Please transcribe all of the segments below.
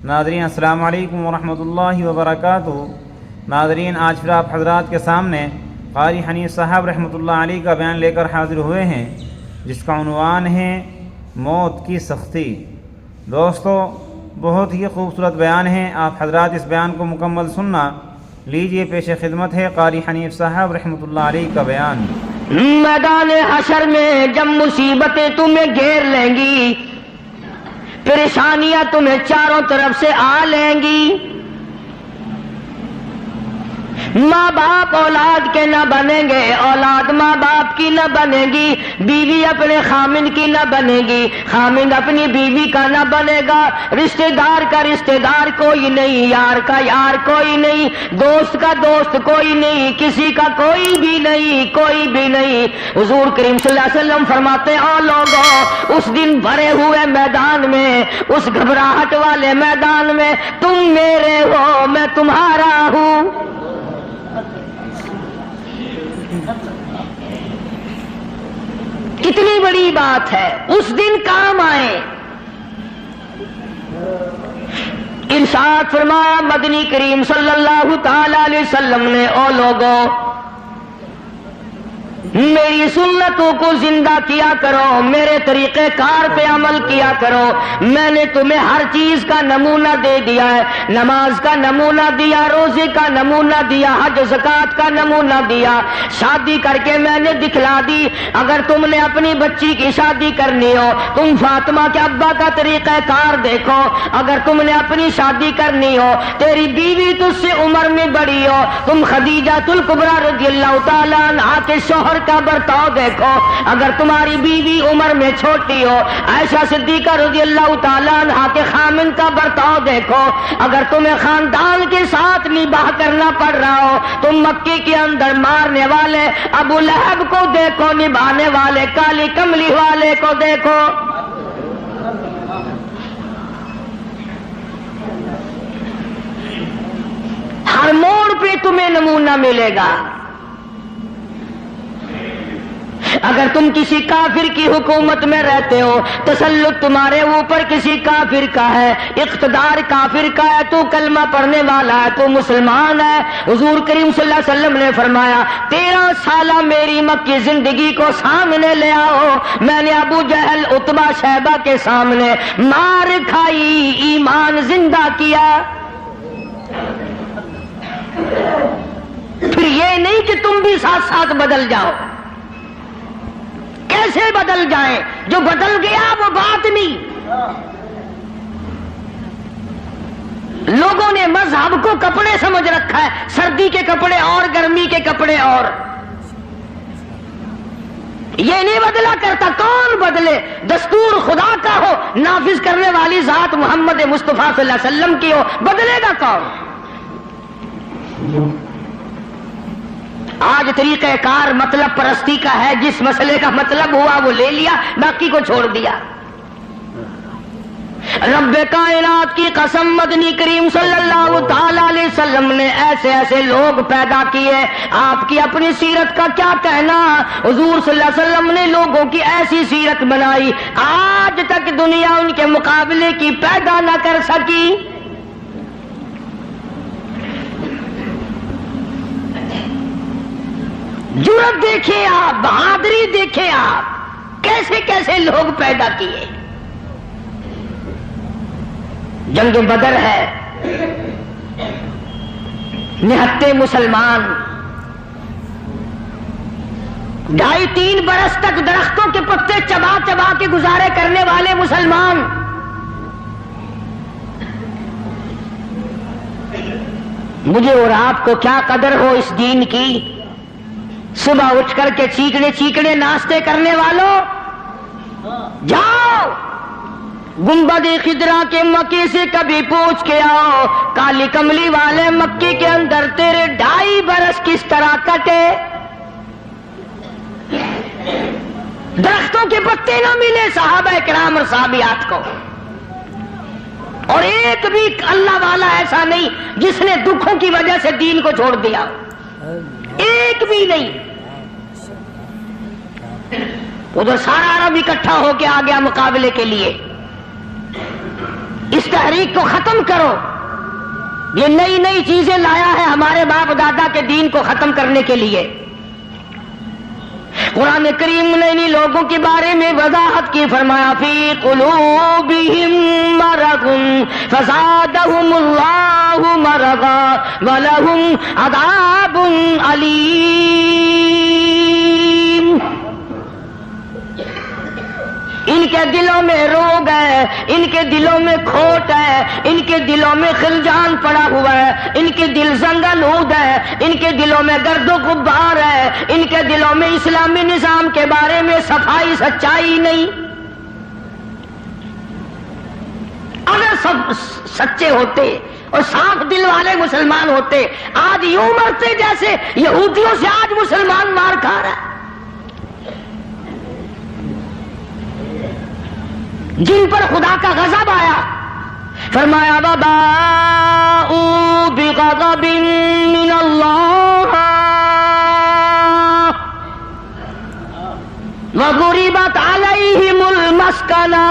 ناظرین السلام علیکم ورحمۃ اللہ وبرکاتہ۔ ناظرین آج پھر آپ حضرات کے سامنے قاری حنیف صاحب رحمۃ اللہ علیہ کا بیان لے کر حاضر ہوئے ہیں، جس کا عنوان ہے موت کی سختی۔ دوستو بہت ہی خوبصورت بیان ہے، آپ حضرات اس بیان کو مکمل سننا۔ لیجئے پیش خدمت ہے قاری حنیف صاحب رحمۃ اللہ علیہ کا بیان۔ میدان حشر میں جب مصیبتیں تمہیں گھیر لیں گی، پریشانیاں تمہیں چاروں طرف سے آ لیں گی، ماں باپ اولاد کے نہ بنیں گے، اولاد ماں باپ کی نہ بنے گی، بیوی اپنے خامند کی نہ بنے گی، خامند اپنی بیوی کا نہ بنے گا، رشتہ دار کا رشتہ دار کوئی نہیں، یار کا یار کوئی نہیں، دوست کا دوست کوئی نہیں، کسی کا کوئی بھی نہیں، کوئی بھی نہیں۔ حضور کریم صلی اللہ علیہ وسلم فرماتے ہیں او لوگوں، اس دن بھرے ہوئے میدان میں، اس گھبراہٹ والے میدان میں تم میرے ہو میں تمہارا ہوں۔ کتنی بڑی بات ہے، اس دن کام آئے۔ ارشاد فرمایا مدنی کریم صلی اللہ تعالی علیہ وسلم نے او لوگوں میری سنتوں کو زندہ کیا کرو، میرے طریقہ کار پہ عمل کیا کرو۔ میں نے تمہیں ہر چیز کا نمونہ دے دیا ہے، نماز کا نمونہ دیا، روزے کا نمونہ دیا، حج زکوٰۃ کا نمونہ دیا، شادی کر کے میں نے دکھلا دی۔ اگر تم نے اپنی بچی کی شادی کرنی ہو، تم فاطمہ کے ابا کا طریقہ کار دیکھو۔ اگر تم نے اپنی شادی کرنی ہو، تیری بیوی تجھ سے عمر میں بڑی ہو، تم خدیجہ الکبریٰ رضی اللہ تعالیٰ عنہا کے شوہر کا برتاؤ دیکھو۔ اگر تمہاری بیوی عمر میں چھوٹی ہو، عائشہ صدیقہ رضی اللہ تعالیٰ عنہا کے خامن کا برتاؤ دیکھو۔ اگر تمہیں خاندان کے ساتھ نباہ کرنا پڑ رہا ہو، تم مکے کے اندر مارنے والے ابو لہب کو دیکھو، نبھانے والے کالی کملی والے کو دیکھو۔ ہر موڑ پہ تمہیں نمونہ ملے گا۔ اگر تم کسی کافر کی حکومت میں رہتے ہو، تسلط تمہارے اوپر کسی کافر کا ہے، اقتدار کافر کا ہے، تو کلمہ پڑھنے والا ہے، تو مسلمان ہے، حضور کریم صلی اللہ علیہ وسلم نے فرمایا 13 سالہ میری مکی زندگی کو سامنے لے آؤ، میں نے ابو جہل عتبہ شیبہ کے سامنے مار کھائی، ایمان زندہ کیا۔ پھر یہ نہیں کہ تم بھی ساتھ ساتھ بدل جاؤ۔ کیسے بدل جائیں؟ جو بدل گیا وہ بات نہیں۔ لوگوں نے مذہب کو کپڑے سمجھ رکھا ہے، سردی کے کپڑے اور گرمی کے کپڑے اور۔ یہ نہیں بدلا کرتا، کون بدلے؟ دستور خدا کا ہو، نافذ کرنے والی ذات محمد مصطفیٰ صلی اللہ علیہ وسلم کی ہو، بدلے گا کون؟ آج طریقہ کار مطلب پرستی کا ہے، جس مسئلے کا مطلب ہوا وہ لے لیا، باقی کو چھوڑ دیا۔ رب کائنات کی قسم مدنی کریم صلی اللہ تعالی علیہ وسلم نے ایسے ایسے لوگ پیدا کیے، آپ کی اپنی سیرت کا کیا کہنا؟ حضور صلی اللہ علیہ وسلم نے لوگوں کی ایسی سیرت بنائی، آج تک دنیا ان کے مقابلے کی پیدا نہ کر سکی۔ جرأت دیکھیں آپ، بہادری دیکھیں آپ، کیسے کیسے لوگ پیدا کیے۔ جنگ بدر ہے، نہتے مسلمان 2.5-3 برس تک درختوں کے پتے چبا چبا کے گزارے کرنے والے مسلمان، مجھے اور آپ کو کیا قدر ہو اس دین کی۔ صبح اٹھ کر کے چیکنے چیکنے ناشتے کرنے والوں، جاؤ گنبد خضرا کے مکے سے کبھی پوچھ کے آؤ، کالی کملی والے مکے کے اندر تیرے 2.5 برس کس طرح کٹے۔ درختوں کے پتے نہ ملے صحابہ کرام اور صحابیات کو، اور ایک بھی اللہ والا ایسا نہیں جس نے دکھوں کی وجہ سے دین کو چھوڑ دیا، ایک بھی نہیں۔ ادھر سارا عرب اکٹھا ہو کے آ گیا مقابلے کے لیے، اس تحریک کو ختم کرو. یہ نئی نئی چیزیں لایا ہے ہمارے باپ دادا کے دین کو ختم کرنے کے لیے. قرآن کریم نے انہی لوگوں کے بارے میں وضاحت کی, فرمایا فی قلوبہم مرض فزادہم اللہ مرضا ولہم عذاب علیم. ان کے دلوں میں روگ ہے, ان کے دلوں میں کھوٹ ہے, ان کے دلوں میں خلجان پڑا ہوا ہے, ان کے دل زنگلود ہے, ان کے دلوں میں گرد و غبار ہے, ان کے دلوں میں اسلامی نظام کے بارے میں صفائی سچائی نہیں. اگر سب سچے ہوتے اور صاف دل والے مسلمان ہوتے, آج یوں مرتے جیسے یہودیوں سے آج مسلمان مار کھا رہا ہے, جن پر خدا کا غضب آیا. فرمایا وباءوا بغضب من اللہ وضربت علیہم المسکنہ.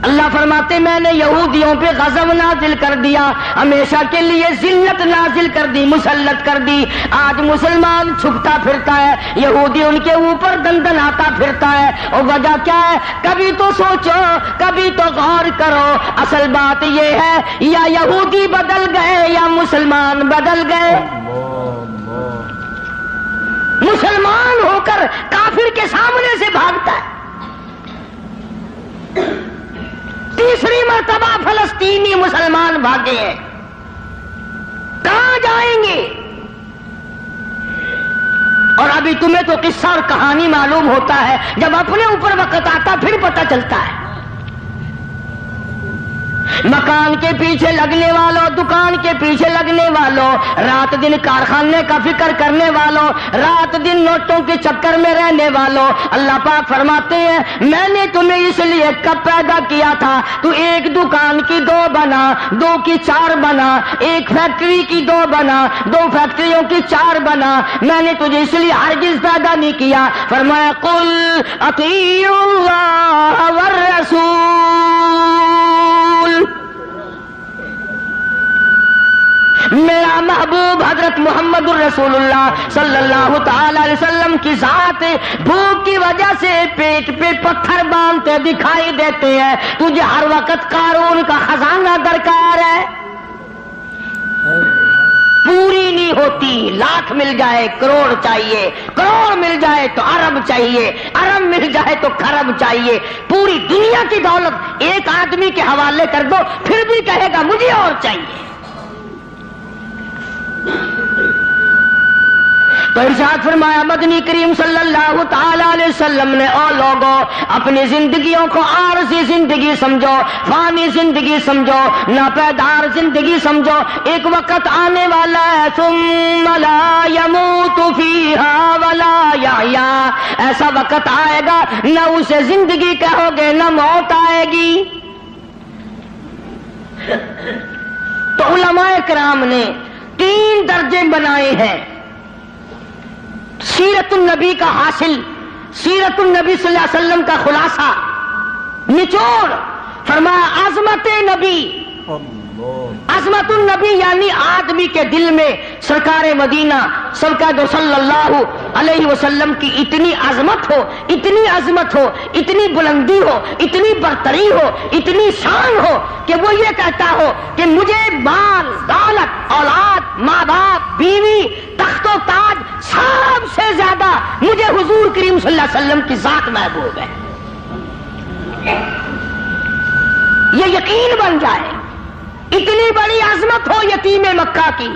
اللہ فرماتے میں نے یہودیوں پہ غضب نازل کر دیا, ہمیشہ کے لیے ذلت نازل کر دی, مسلط کر دی. آج مسلمان چھپتا پھرتا ہے, یہودی ان کے اوپر دندن آتا پھرتا ہے. اور وجہ کیا ہے؟ کبھی تو سوچو, کبھی تو غور کرو. اصل بات یہ ہے یا یہودی بدل گئے یا مسلمان بدل گئے. مسلمان ہو کر کافر کے سامنے سے بھاگتا ہے. تیسری مرتبہ فلسطینی مسلمان بھاگے ہیں, کہاں جائیں گے؟ اور ابھی تمہیں تو قصہ اور کہانی معلوم ہوتا ہے, جب اپنے اوپر وقت آتا پھر پتہ چلتا ہے. مکان کے پیچھے لگنے والوں, دکان کے پیچھے لگنے والوں, رات دن کارخانے کا فکر کرنے والوں, رات دن نوٹوں کے چکر میں رہنے والوں, اللہ پاک فرماتے ہیں میں نے تمہیں اس لیے کب پیدا کیا تھا, تو ایک دکان کی 2 بنا, 2 کی 4 بنا, ایک فیکٹری کی 2 بنا, 2 فیکٹریوں کی 4 بنا. میں نے تجھے اس لیے ہرگز پیدا نہیں کیا. فرمایا قل اطیعوا اللہ والرسول, میرا محبوب حضرت محمد الرسول اللہ صلی اللہ تعالی علیہ وسلم کی ذات بھوک کی وجہ سے پیٹ پہ پتھر باندھتے دکھائی دیتے ہیں. تجھے ہر وقت قارون کا خزانہ درکار ہے, پوری نہیں ہوتی. لاکھ مل جائے کروڑ چاہیے, کروڑ مل جائے تو ارب چاہیے, ارب مل جائے تو خرب چاہیے. پوری دنیا کی دولت ایک آدمی کے حوالے کر دو پھر بھی کہے گا مجھے اور چاہیے. تو ارشاد فرمایا مدنی کریم صلی اللہ تعالی علیہ وسلم نے, او لوگوں اپنی زندگیوں کو عارضی زندگی سمجھو, فانی زندگی سمجھو, ناپیدار زندگی سمجھو. ایک وقت آنے والا ہے ثم لا يموت فيها ولا يحيا, ایسا وقت آئے گا نہ اسے زندگی کہو گے نہ موت آئے گی. تو علماء کرام نے 3 درجے بنائے ہیں سیرت النبی کا حاصل, سیرت النبی صلی اللہ علیہ وسلم کا خلاصہ, نچوڑ. فرمایا عظمت نبی, عظمت النبی یعنی آدمی کے دل میں سرکار مدینہ سرکار صلی اللہ علیہ وسلم کی اتنی عظمت ہو, اتنی عظمت ہو, اتنی بلندی ہو, اتنی برتری ہو, اتنی شان ہو کہ وہ یہ کہتا ہو کہ مجھے مال دولت اولاد ماں باپ بیوی تخت و تاج سب سے زیادہ مجھے حضور کریم صلی اللہ علیہ وسلم کی ذات محبوب ہے. یہ یقین بن جائے, اتنی بڑی عظمت ہو یتیم مکہ کی.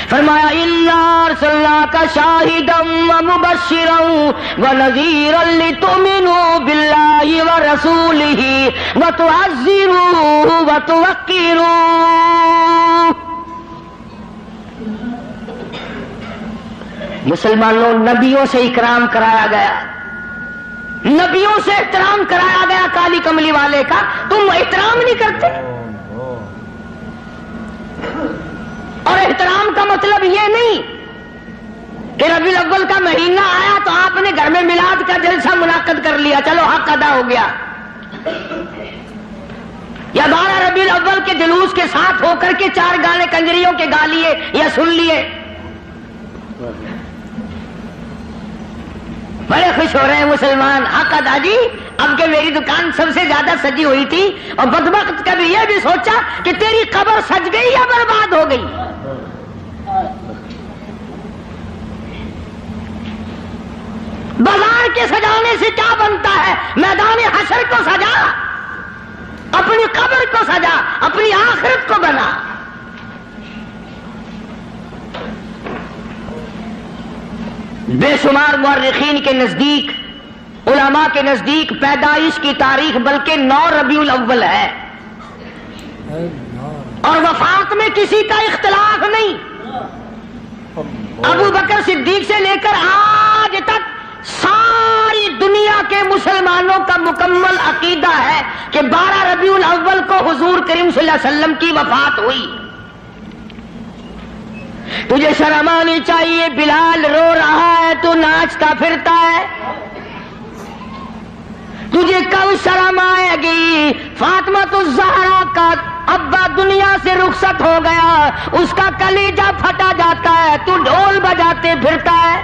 فرمایا اِنَّا أَرْسَلْنَاكَ شَاهِدًا وَمُبَشِّرًا وَنَذِيرًا لِتُؤْمِنُوا بِاللَّهِ وَرَسُولِهِ وَتُعَزِّرُوهُ وَتُوَقِّرُوهُ. مسلمانوں نبیوں سے اکرام کرایا گیا, نبیوں سے احترام کرایا گیا کالی کملی والے کا, تم احترام نہیں کرتے. اور احترام کا مطلب یہ نہیں کہ ربیع الاول کا مہینہ آیا تو آپ نے گھر میں میلاد کا جلسہ منعقد کر لیا, چلو حق ادا ہو گیا. یا 12 ربیع الاول کے جلوس کے ساتھ ہو کر کے 4 گانے کنجریوں کے گا لیے یا سن لیے؟ بڑے خوش ہو رہے ہیں مسلمان، حق ادا جی اب کہ میری دکان سب سے زیادہ سجی ہوئی تھی، اور بدبخت کبھی یہ بھی سوچا کہ تیری قبر سج گئی یا برباد ہو گئی؟ بازار کے سجانے سے کیا بنتا ہے؟ میدان حشر کو سجا، اپنی قبر کو سجا، اپنی آخرت کو بنا۔ بے شمار مورخین کے نزدیک، علماء کے نزدیک پیدائش کی تاریخ بلکہ 9 ربیع الاول ہے، اور وفات میں کسی کا اختلاف نہیں۔ ابو بکر صدیق سے لے کر آج تک ساری دنیا کے مسلمانوں کا مکمل عقیدہ ہے کہ 12 ربیع الاول کو حضور کریم صلی اللہ علیہ وسلم کی وفات ہوئی۔ تجھے شرم آنی چاہیے، بلال رو رہا ہے تو ناچتا پھرتا ہے، تجھے کب شرم آئے گی؟ فاطمہ الزہرا کا ابا دنیا سے رخصت ہو گیا، اس کا کلیجہ پھٹا جاتا ہے، تو ڈھول بجاتے پھرتا ہے۔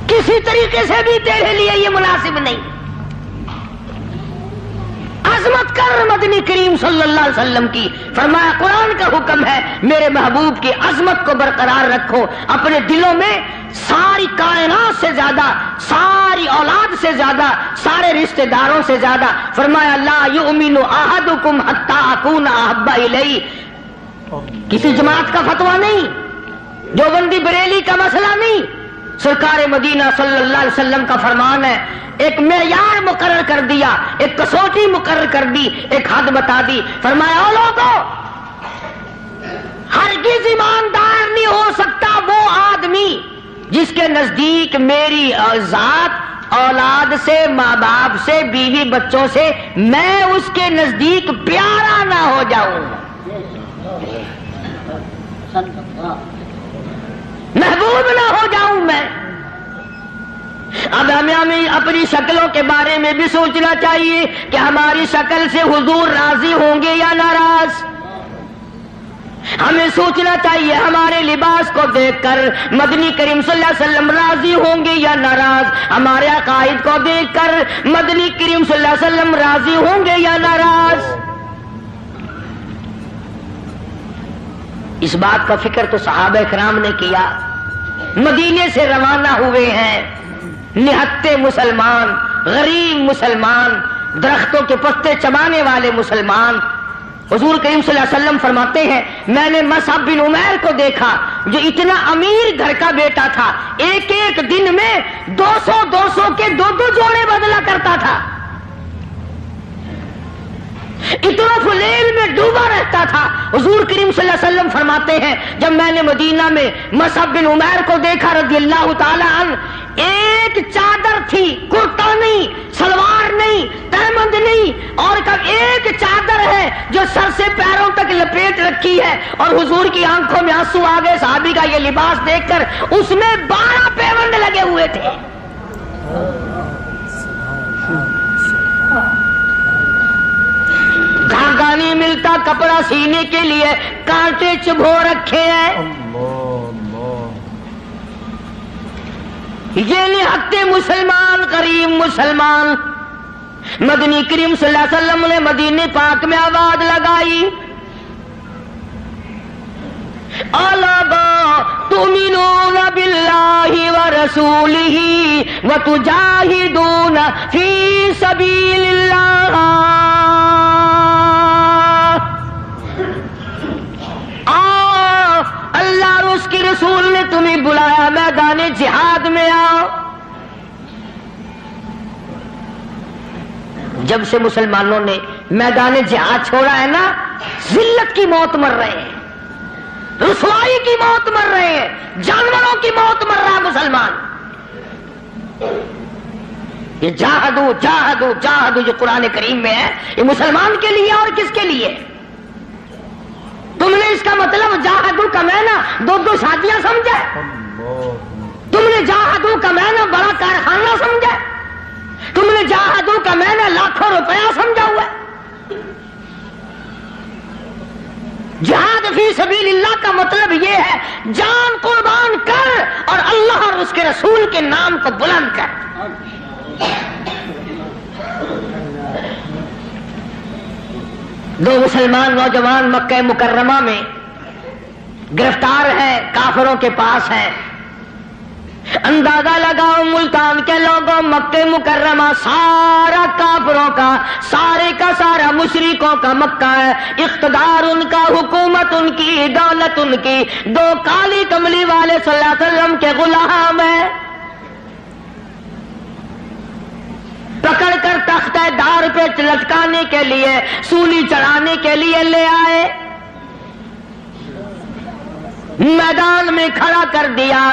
کسی طریقے سے بھی تیرے لیے یہ مناسب نہیں۔ عظمت کر مدنی کریم صلی اللہ علیہ وسلم کی، فرمایا قرآن کا حکم ہے میرے محبوب کی عظمت کو برقرار رکھو اپنے دلوں میں، ساری کائنات سے زیادہ، ساری اولاد سے زیادہ، سارے رشتہ داروں سے زیادہ۔ فرمایا لا یؤمن احدکم حتی اکون احب الیہ، کسی جماعت کا فتویٰ نہیں، دیوبندی بریلی کا مسئلہ نہیں، سرکار مدینہ صلی اللہ علیہ وسلم کا فرمان ہے۔ ایک معیار مقرر کر دیا، ایک کسوٹی مقرر کر دی، ایک حد بتا دی۔ فرمایا او لوگو، ہرگز ایماندار نہیں ہو سکتا وہ آدمی جس کے نزدیک میری ذات، اولاد سے، ماں باپ سے، بیوی بچوں سے میں اس کے نزدیک پیارا نہ ہو جاؤں، محبوب نہ ہو جاؤں میں۔ اب ہمیں اپنی شکلوں کے بارے میں بھی سوچنا چاہیے کہ ہماری شکل سے حضور راضی ہوں گے یا ناراض۔ ہمیں سوچنا چاہیے ہمارے لباس کو دیکھ کر مدنی کریم صلی اللہ علیہ وسلم راضی ہوں گے یا ناراض، ہمارے عقائد کو دیکھ کر مدنی کریم صلی اللہ علیہ وسلم راضی ہوں گے یا ناراض۔ اس بات کا فکر تو صحابہ کرام نے کیا۔ مدینے سے روانہ ہوئے ہیں نہتے مسلمان، غریب مسلمان، درختوں کے پتے چبانے والے مسلمان۔ حضور کریم صلی اللہ علیہ وسلم فرماتے ہیں میں نے مصعب بن عمیر کو دیکھا جو اتنا امیر گھر کا بیٹا تھا، ایک ایک دن میں 200 کے 2 جوڑے بدلا کرتا تھا، اتنا فلیل میں ڈوبا رہتا تھا۔ حضور کریم صلی اللہ علیہ وسلم فرماتے ہیں جب میں نے مدینہ میں مصعب بن عمیر کو دیکھا رضی اللہ تعالی عنہ، ایک چادر تھی، کرتا نہیں، سلوار نہیں، تہمند نہیں، اور ایک چادر ہے جو سر سے پیروں تک لپیٹ رکھی ہے، اور حضور کی آنکھوں میں آنسو آ گئے صحابی کا یہ لباس دیکھ کر، اس میں 12 پیوند لگے ہوئے تھے۔ دھاگا نہیں ملتا کپڑا سینے کے لیے، کانٹے چبھو رکھے ہیں۔ یہ نہتے مسلمان، غریب مسلمان۔ مدنی کریم صلی اللہ علیہ وسلم نے مدینے پاک میں آواز لگائی الا تؤمنون باللہ ورسولہ وتجاہدون فی سبیل اللہ، اللہ اور اس کے رسول نے تمہیں بلایا میدان جہاد میں آؤ۔ جب سے مسلمانوں نے میدان جہاد چھوڑا ہے نا، ذلت کی موت مر رہے ہیں، رسوائی کی موت مر رہے ہیں، جانوروں کی موت مر رہا ہے مسلمان۔ یہ جاہدو جاہدو جاہدو جو قرآن کریم میں ہے، یہ مسلمان کے لیے اور کس کے لیے؟ تم نے اس کا مطلب جاہدو کا معنی 2 شادیاں سمجھا؟ تم نے جاہدو کا معنی بڑا کارخانہ سمجھا؟ تم نے جہادوں کا میں نے لاکھوں روپیہ سمجھا ہوا ہے. جہاد فی سبیل اللہ کا مطلب یہ ہے جان قربان کر اور اللہ اور اس کے رسول کے نام کو بلند کر. دو مسلمان نوجوان مکہ مکرمہ میں گرفتار ہیں، کافروں کے پاس ہیں. اندازہ لگاؤ ملتان کے لوگوں، مکہ مکرمہ سارا کافروں کا، سارے کا سارا مشرکوں کا مکہ ہے. اقتدار ان کا، حکومت ان کی، دولت ان کی. دو کالی کملی والے صلی اللہ علیہ وسلم کے غلام ہیں. پکڑ کر تختہ دار پہ لٹکانے کے لیے، سولی چڑھانے کے لیے لے آئے، میدان میں کھڑا کر دیا.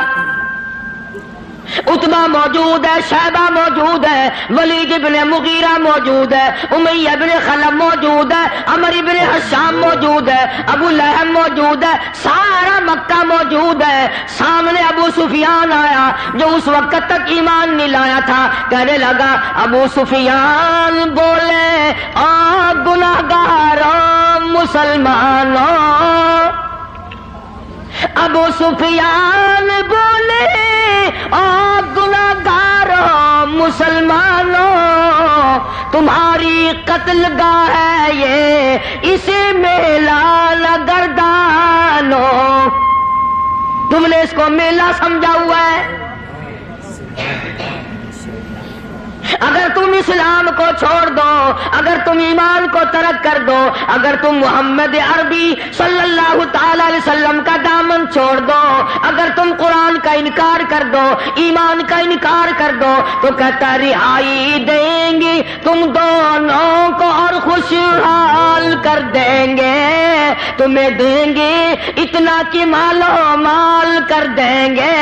عتبہ موجود ہے، شیبہ موجود ہے، ولید ابن مغیرہ موجود ہے، امیہ ابن خلف موجود ہے، عمر ابن حشام موجود ہے، ابو لہب موجود ہے، سارا مکہ موجود ہے. سامنے ابو سفیان آیا جو اس وقت تک ایمان نہیں لایا تھا. کہنے لگا ابو سفیان بولے گناہگاروں مسلمانوں. ابو سفیان بولے گناہگاروں مسلمانوں، تمہاری قتل گاہ ہے یہ، اسے میلہ نہ گردانو. تم نے اس کو میلہ سمجھا ہوا ہے. اگر تم اسلام کو چھوڑ دو، اگر تم ایمان کو ترک کر دو، اگر تم محمد عربی صلی اللہ تعالی علیہ وسلم کا دامن چھوڑ دو، اگر تم قرآن کا انکار کر دو، ایمان کا انکار کر دو، تو کہتا رہائی دیں گے تم دونوں کو اور خوشحال کر دیں گے. تمہیں دیں گے اتنا کہ مالو مال کر دیں گے،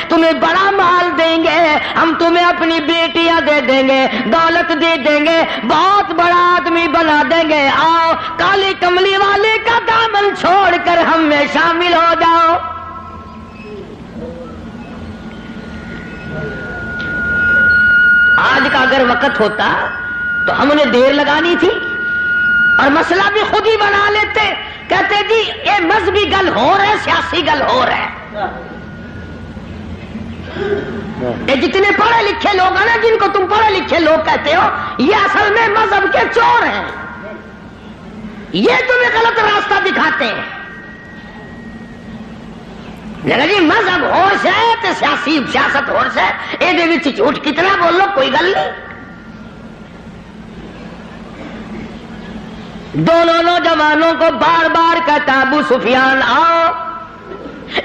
تمہیں بڑا مال دیں گے، ہم تمہیں اپنی بیٹیاں دے دیں گے، دولت دے دیں گے، بہت بڑا آدمی بنا دیں گے. آؤ کالی کملی والے کا دامن چھوڑ کر ہم میں شامل ہو جاؤ. آج کا اگر وقت ہوتا تو ہم نے دیر لگانی تھی اور مسئلہ بھی خود ہی بنا لیتے. کہتے جی یہ مذہبی گل ہو رہا ہے، سیاسی گل ہو رہا ہے. یہ جتنے پڑھے لکھے لوگ ہیں نا، جن کو تم پڑھے لکھے لوگ کہتے ہو، یہ اصل میں مذہب کے چور ہیں. یہ تمہیں غلط راستہ دکھاتے ہیں. جی مذہب ہوش ہے تو سیاست ہوش ہے. یہ جھوٹ کتنا بولو کوئی گل نہیں. دونوں نوجوانوں کو بار بار کہتا ابو سفیان آؤ،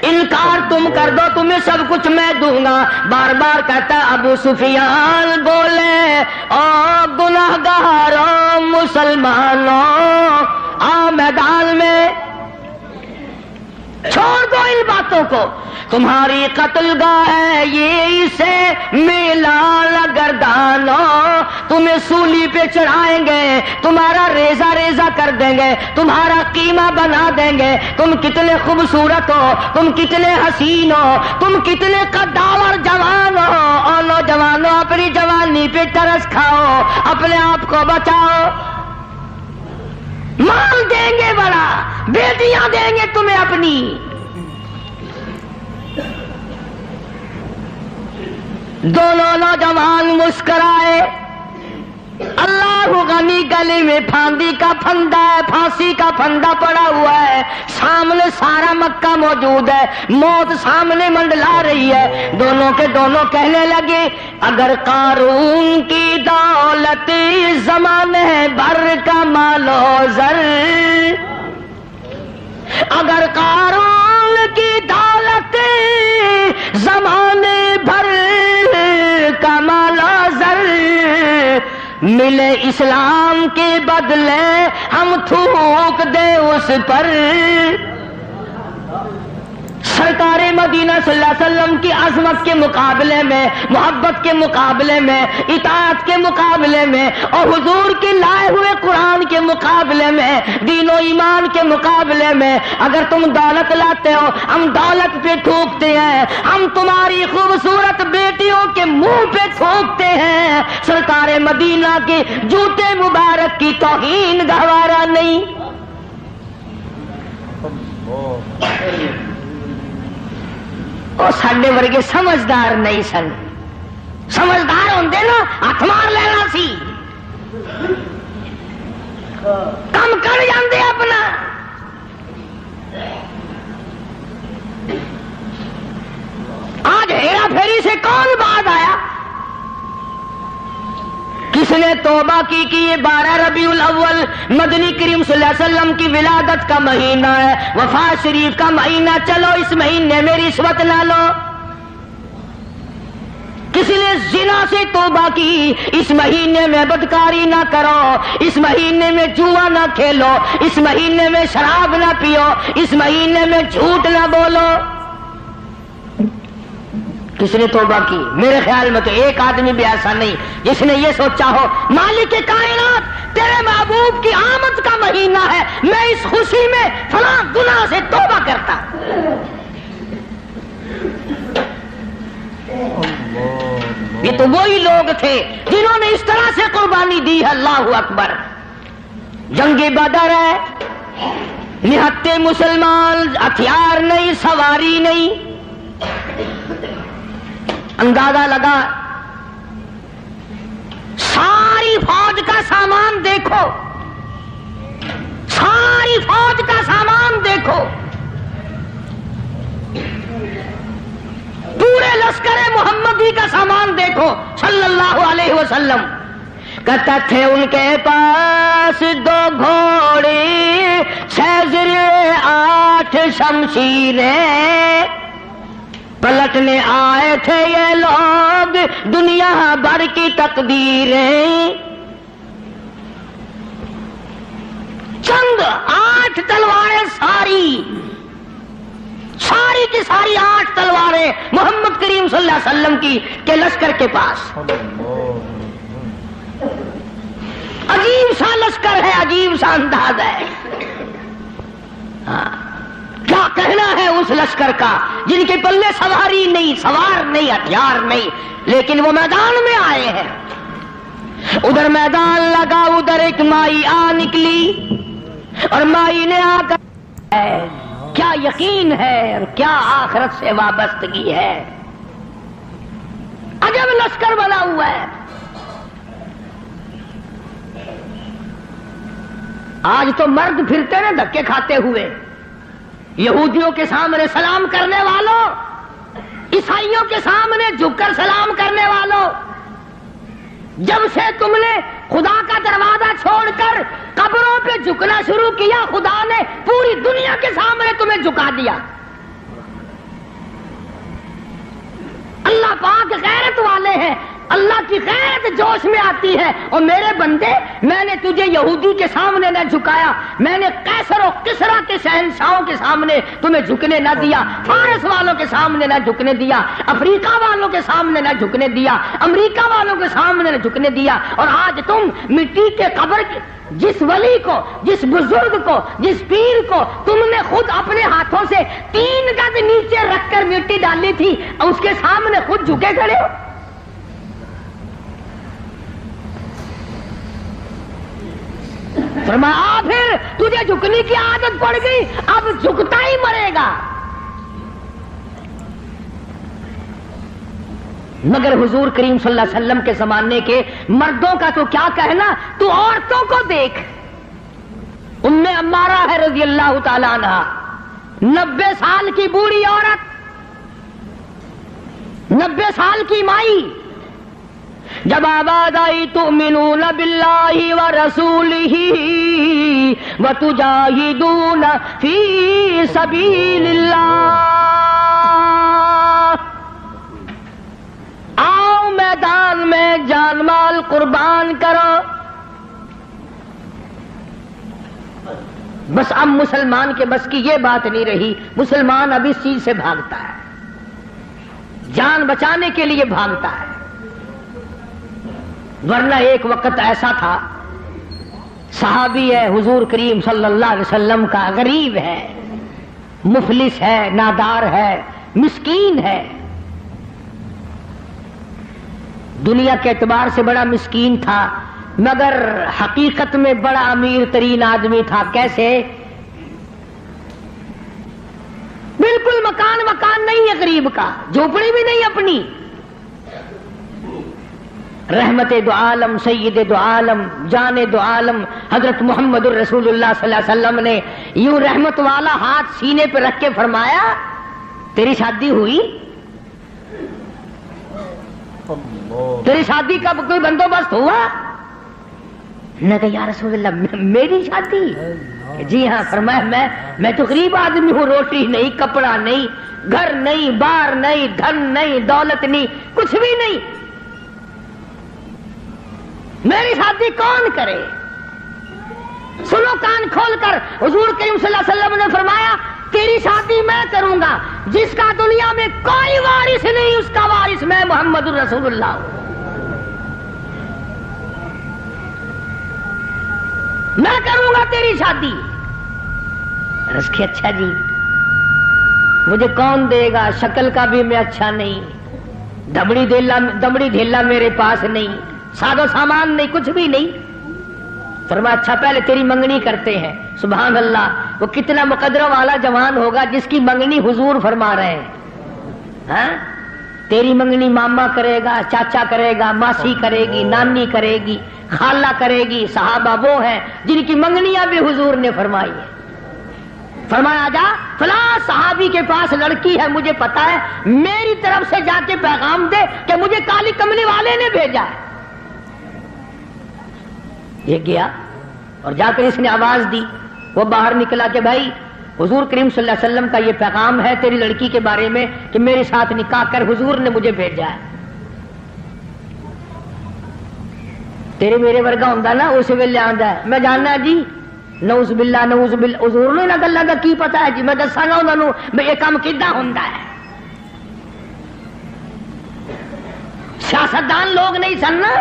انکار تم کر دو تمہیں سب کچھ میں دوں گا. بار بار کہتا ابو سفیان بولے گناہگاروں مسلمانوں، آؤ میدان میں، چھوڑ دو ان باتوں کو. تمہاری قتل گاہ ہے یہ، اسے میلہ گردانو. تمہیں سولی پہ چڑھائیں گے، تمہارا ریزہ ریزہ کر دیں گے، تمہارا قیمہ بنا دیں گے. تم کتنے خوبصورت ہو، تم کتنے حسین ہو، تم کتنے قداور جوان ہو. اور نوجوانوں اپنی جوانی پہ ترس کھاؤ، اپنے آپ کو بچاؤ. مال دیں گے بڑا، بیٹیاں دیں گے تمہیں اپنی. دونوں نوجوان مسکرائے. اللہ غنی گلی میں پھاندی کا پھندا ہے، پھانسی کا پھندا پڑا ہوا ہے. سامنے سارا مکہ موجود ہے، موت سامنے منڈلا رہی ہے. دونوں کے دونوں کہنے لگے اگر قارون کی دولت زمانے بھر کا مال و زر، اگر قارون کی دولت زمانے بھر کا مال و زر ملے اسلام کے بدلے ہم تھوک دے اس پر. سرکار مدینہ صلی اللہ علیہ وسلم کی عظمت کے مقابلے میں، محبت کے مقابلے میں، اطاعت کے مقابلے میں، اور حضور کے لائے ہوئے قرآن کے مقابلے میں، دین و ایمان کے مقابلے میں اگر تم دولت لاتے ہو، ہم دولت پہ تھوکتے ہیں، ہم تمہاری خوبصورت بیٹیوں کے منہ پہ تھوکتے ہیں، سرکار مدینہ کے جوتے مبارک کی توہین گوارا نہیں۔ اور ساڈے ورگے سمجھدار نہیں سن، سمجھدار ہوندے نا ہاتھ مار لینا سی، کم کر جاندے اپنا۔ آج ہیرا پھیری سے کون بعد آیا؟ کس نے توبہ کی کہ یہ 12 ربیع الاول مدنی کریم صلی اللہ علیہ وسلم کی ولادت کا مہینہ ہے، وفات شریف کا مہینہ، چلو اس مہینے میں رشوت نہ لو۔ کسی نے زنا سے توبہ کی، اس مہینے میں بدکاری نہ کرو، اس مہینے میں جوا نہ کھیلو، اس مہینے میں شراب نہ پیو، اس مہینے میں جھوٹ نہ بولو۔ کس نے توبہ کی؟ میرے خیال میں تو ایک آدمی بھی ایسا نہیں جس نے یہ سوچا ہو مالک کائنات تیرے محبوب کی آمد کا مہینہ ہے، میں اس خوشی میں فلاں گناہ سے توبہ کرتا۔ یہ تو وہی لوگ تھے جنہوں نے اس طرح سے قربانی دی ہے۔ اللہ اکبر۔ جنگ بدر ہے، نہتے مسلمان، ہتھیار نہیں، سواری نہیں، اندازہ لگا ساری فوج کا سامان دیکھو، ساری فوج کا سامان دیکھو، پورے لشکر محمدی کا سامان دیکھو صلی اللہ علیہ وسلم۔ کہتا تھے ان کے پاس 2 گھوڑے، 6 زرے، 8 شمشیریں، پلٹنے آئے تھے یہ لوگ دنیا بھر کی تقدیریں۔ چند 8 تلواریں، ساری کی ساری 8 تلواریں محمد کریم صلی اللہ علیہ وسلم کی کے لشکر کے پاس۔ عجیب سا لشکر ہے، عجیب سا انداز ہے۔ کیا کہنا ہے اس لشکر کا جن کے پلے سواری نہیں، سوار نہیں، ہتھیار نہیں، لیکن وہ میدان میں آئے ہیں۔ ادھر میدان لگا، ادھر ایک مائی آ نکلی، اور مائی نے آ کر کیا یقین ہے اور کیا آخرت سے وابستگی ہے۔ عجب لشکر بنا ہوا ہے۔ آج تو مرد پھرتے ہیں دھکے کھاتے ہوئے، یہودیوں کے سامنے سلام کرنے والوں، عیسائیوں کے سامنے جھک کر سلام کرنے والوں، جب سے تم نے خدا کا دروازہ چھوڑ کر قبروں پہ جھکنا شروع کیا، خدا نے پوری دنیا کے سامنے تمہیں جھکا دیا۔ اللہ پاک غیرت والے ہیں، اللہ کی غیرت جوش میں آتی ہے۔ اور میرے بندے، میں نے تجھے یہودی کے سامنے نہ جھکایا، میں نے قیصر و کسریٰ کے شہنشاہوں کے سامنے تمہیں جھکنے نہ دیا، فارس والوں کے سامنے نہ جھکنے دیا، افریقہ والوں کے سامنے نہ جھکنے دیا، امریکہ والوں کے سامنے نہ جھکنے دیا۔ اور آج تم مٹی کے قبر کے جس ولی کو، جس بزرگ کو، جس پیر کو تم نے خود اپنے ہاتھوں سے 3 گز نیچے رکھ کر مٹی ڈالی تھی، اس کے سامنے خود جھکے کھڑے ہو۔ فرمایا پھر تجھے جھکنے کی عادت پڑ گئی، اب جھکتا ہی مرے گا۔ مگر حضور کریم صلی اللہ علیہ وسلم کے زمانے کے مردوں کا تو کیا کہنا، تو عورتوں کو دیکھ۔ ام عمارہ ہے رضی اللہ تعالی عنہ، 90 سال کی بوڑھی عورت، 90 سال کی مائی، جب آواز آئی تؤمنون باللہ ورسولہ وتجاہدون فی سبیل اللہ، آؤ میدان میں جان مال قربان کرو۔ بس اب مسلمان کے بس کی یہ بات نہیں رہی، مسلمان اب اس چیز سے بھاگتا ہے، جان بچانے کے لیے بھاگتا ہے۔ ورنہ ایک وقت ایسا تھا، صحابی ہے حضور کریم صلی اللہ علیہ وسلم کا، غریب ہے، مفلس ہے، نادار ہے، مسکین ہے، دنیا کے اعتبار سے بڑا مسکین تھا، مگر حقیقت میں بڑا امیر ترین آدمی تھا۔ کیسے؟ بالکل مکان نہیں ہے غریب کا، جھوپڑی بھی نہیں اپنی۔ رحمت دو عالم، سید دو عالم، جان دو عالم حضرت محمد الرسول اللہ صلی اللہ علیہ وسلم نے یوں رحمت والا ہاتھ سینے پہ رکھ کے فرمایا، تیری شادی ہوئی؟ تیری شادی کا کوئی بندوبست ہوا؟ نے کہا یا رسول اللہ میری شادی؟ جی ہاں۔ فرمایا میں تو غریب آدمی ہوں، روٹی نہیں، کپڑا نہیں، گھر نہیں، بار نہیں، دھن نہیں، دولت نہیں، کچھ بھی نہیں، میری شادی کون کرے؟ سنو کان کھول کر، حضور کریم صلی اللہ علیہ وسلم نے فرمایا تیری شادی میں کروں گا، جس کا دنیا میں کوئی وارث نہیں اس کا وارث میں محمد الرسول اللہ ہوں، میں کروں گا تیری شادی۔ عرض کی اچھا جی، مجھے کون دے گا؟ شکل کا بھی میں اچھا نہیں، دمڑی ڈھیلا میرے پاس نہیں، سادہ سامان نہیں، کچھ بھی نہیں۔ فرمایا اچھا پہلے تیری منگنی کرتے ہیں۔ سبحان اللہ، وہ کتنا مقدرہ والا جوان ہوگا جس کی منگنی حضور فرما رہے ہیں۔ ہاں، تیری منگنی ماما کرے گا، چاچا کرے گا، ماسی کرے گی، نانی کرے گی، خالہ کرے گی۔ صحابہ وہ ہیں جن کی منگنیاں بھی حضور نے فرمائی ہیں۔ فرمایا جا فلاں صحابی کے پاس لڑکی ہے، مجھے پتا ہے، میری طرف سے جا کے پیغام دے کہ مجھے کالی کملی والے نے بھیجا ہے۔ یہ گیا اور جا کر اس نے آواز دی، وہ باہر نکلا کہ بھائی حضور کریم صلی اللہ علیہ وسلم کا یہ پیغام ہے تیری لڑکی کے بارے میں کہ میرے ساتھ نکاح کر، حضور نے مجھے بھیجا ہے۔ تیرے میرے ورگا ہوندا نا اس ویلے آندا ہے، میں جاننا جی، نعوذ باللہ نعوذ باللہ، حضور نے نہ گلاں دا کی پتا ہے جی، میں دساں گا انہاں نوں یہ کام کیدا ہوندا ہے۔ سیاستدان لوگ نہیں سن نا۔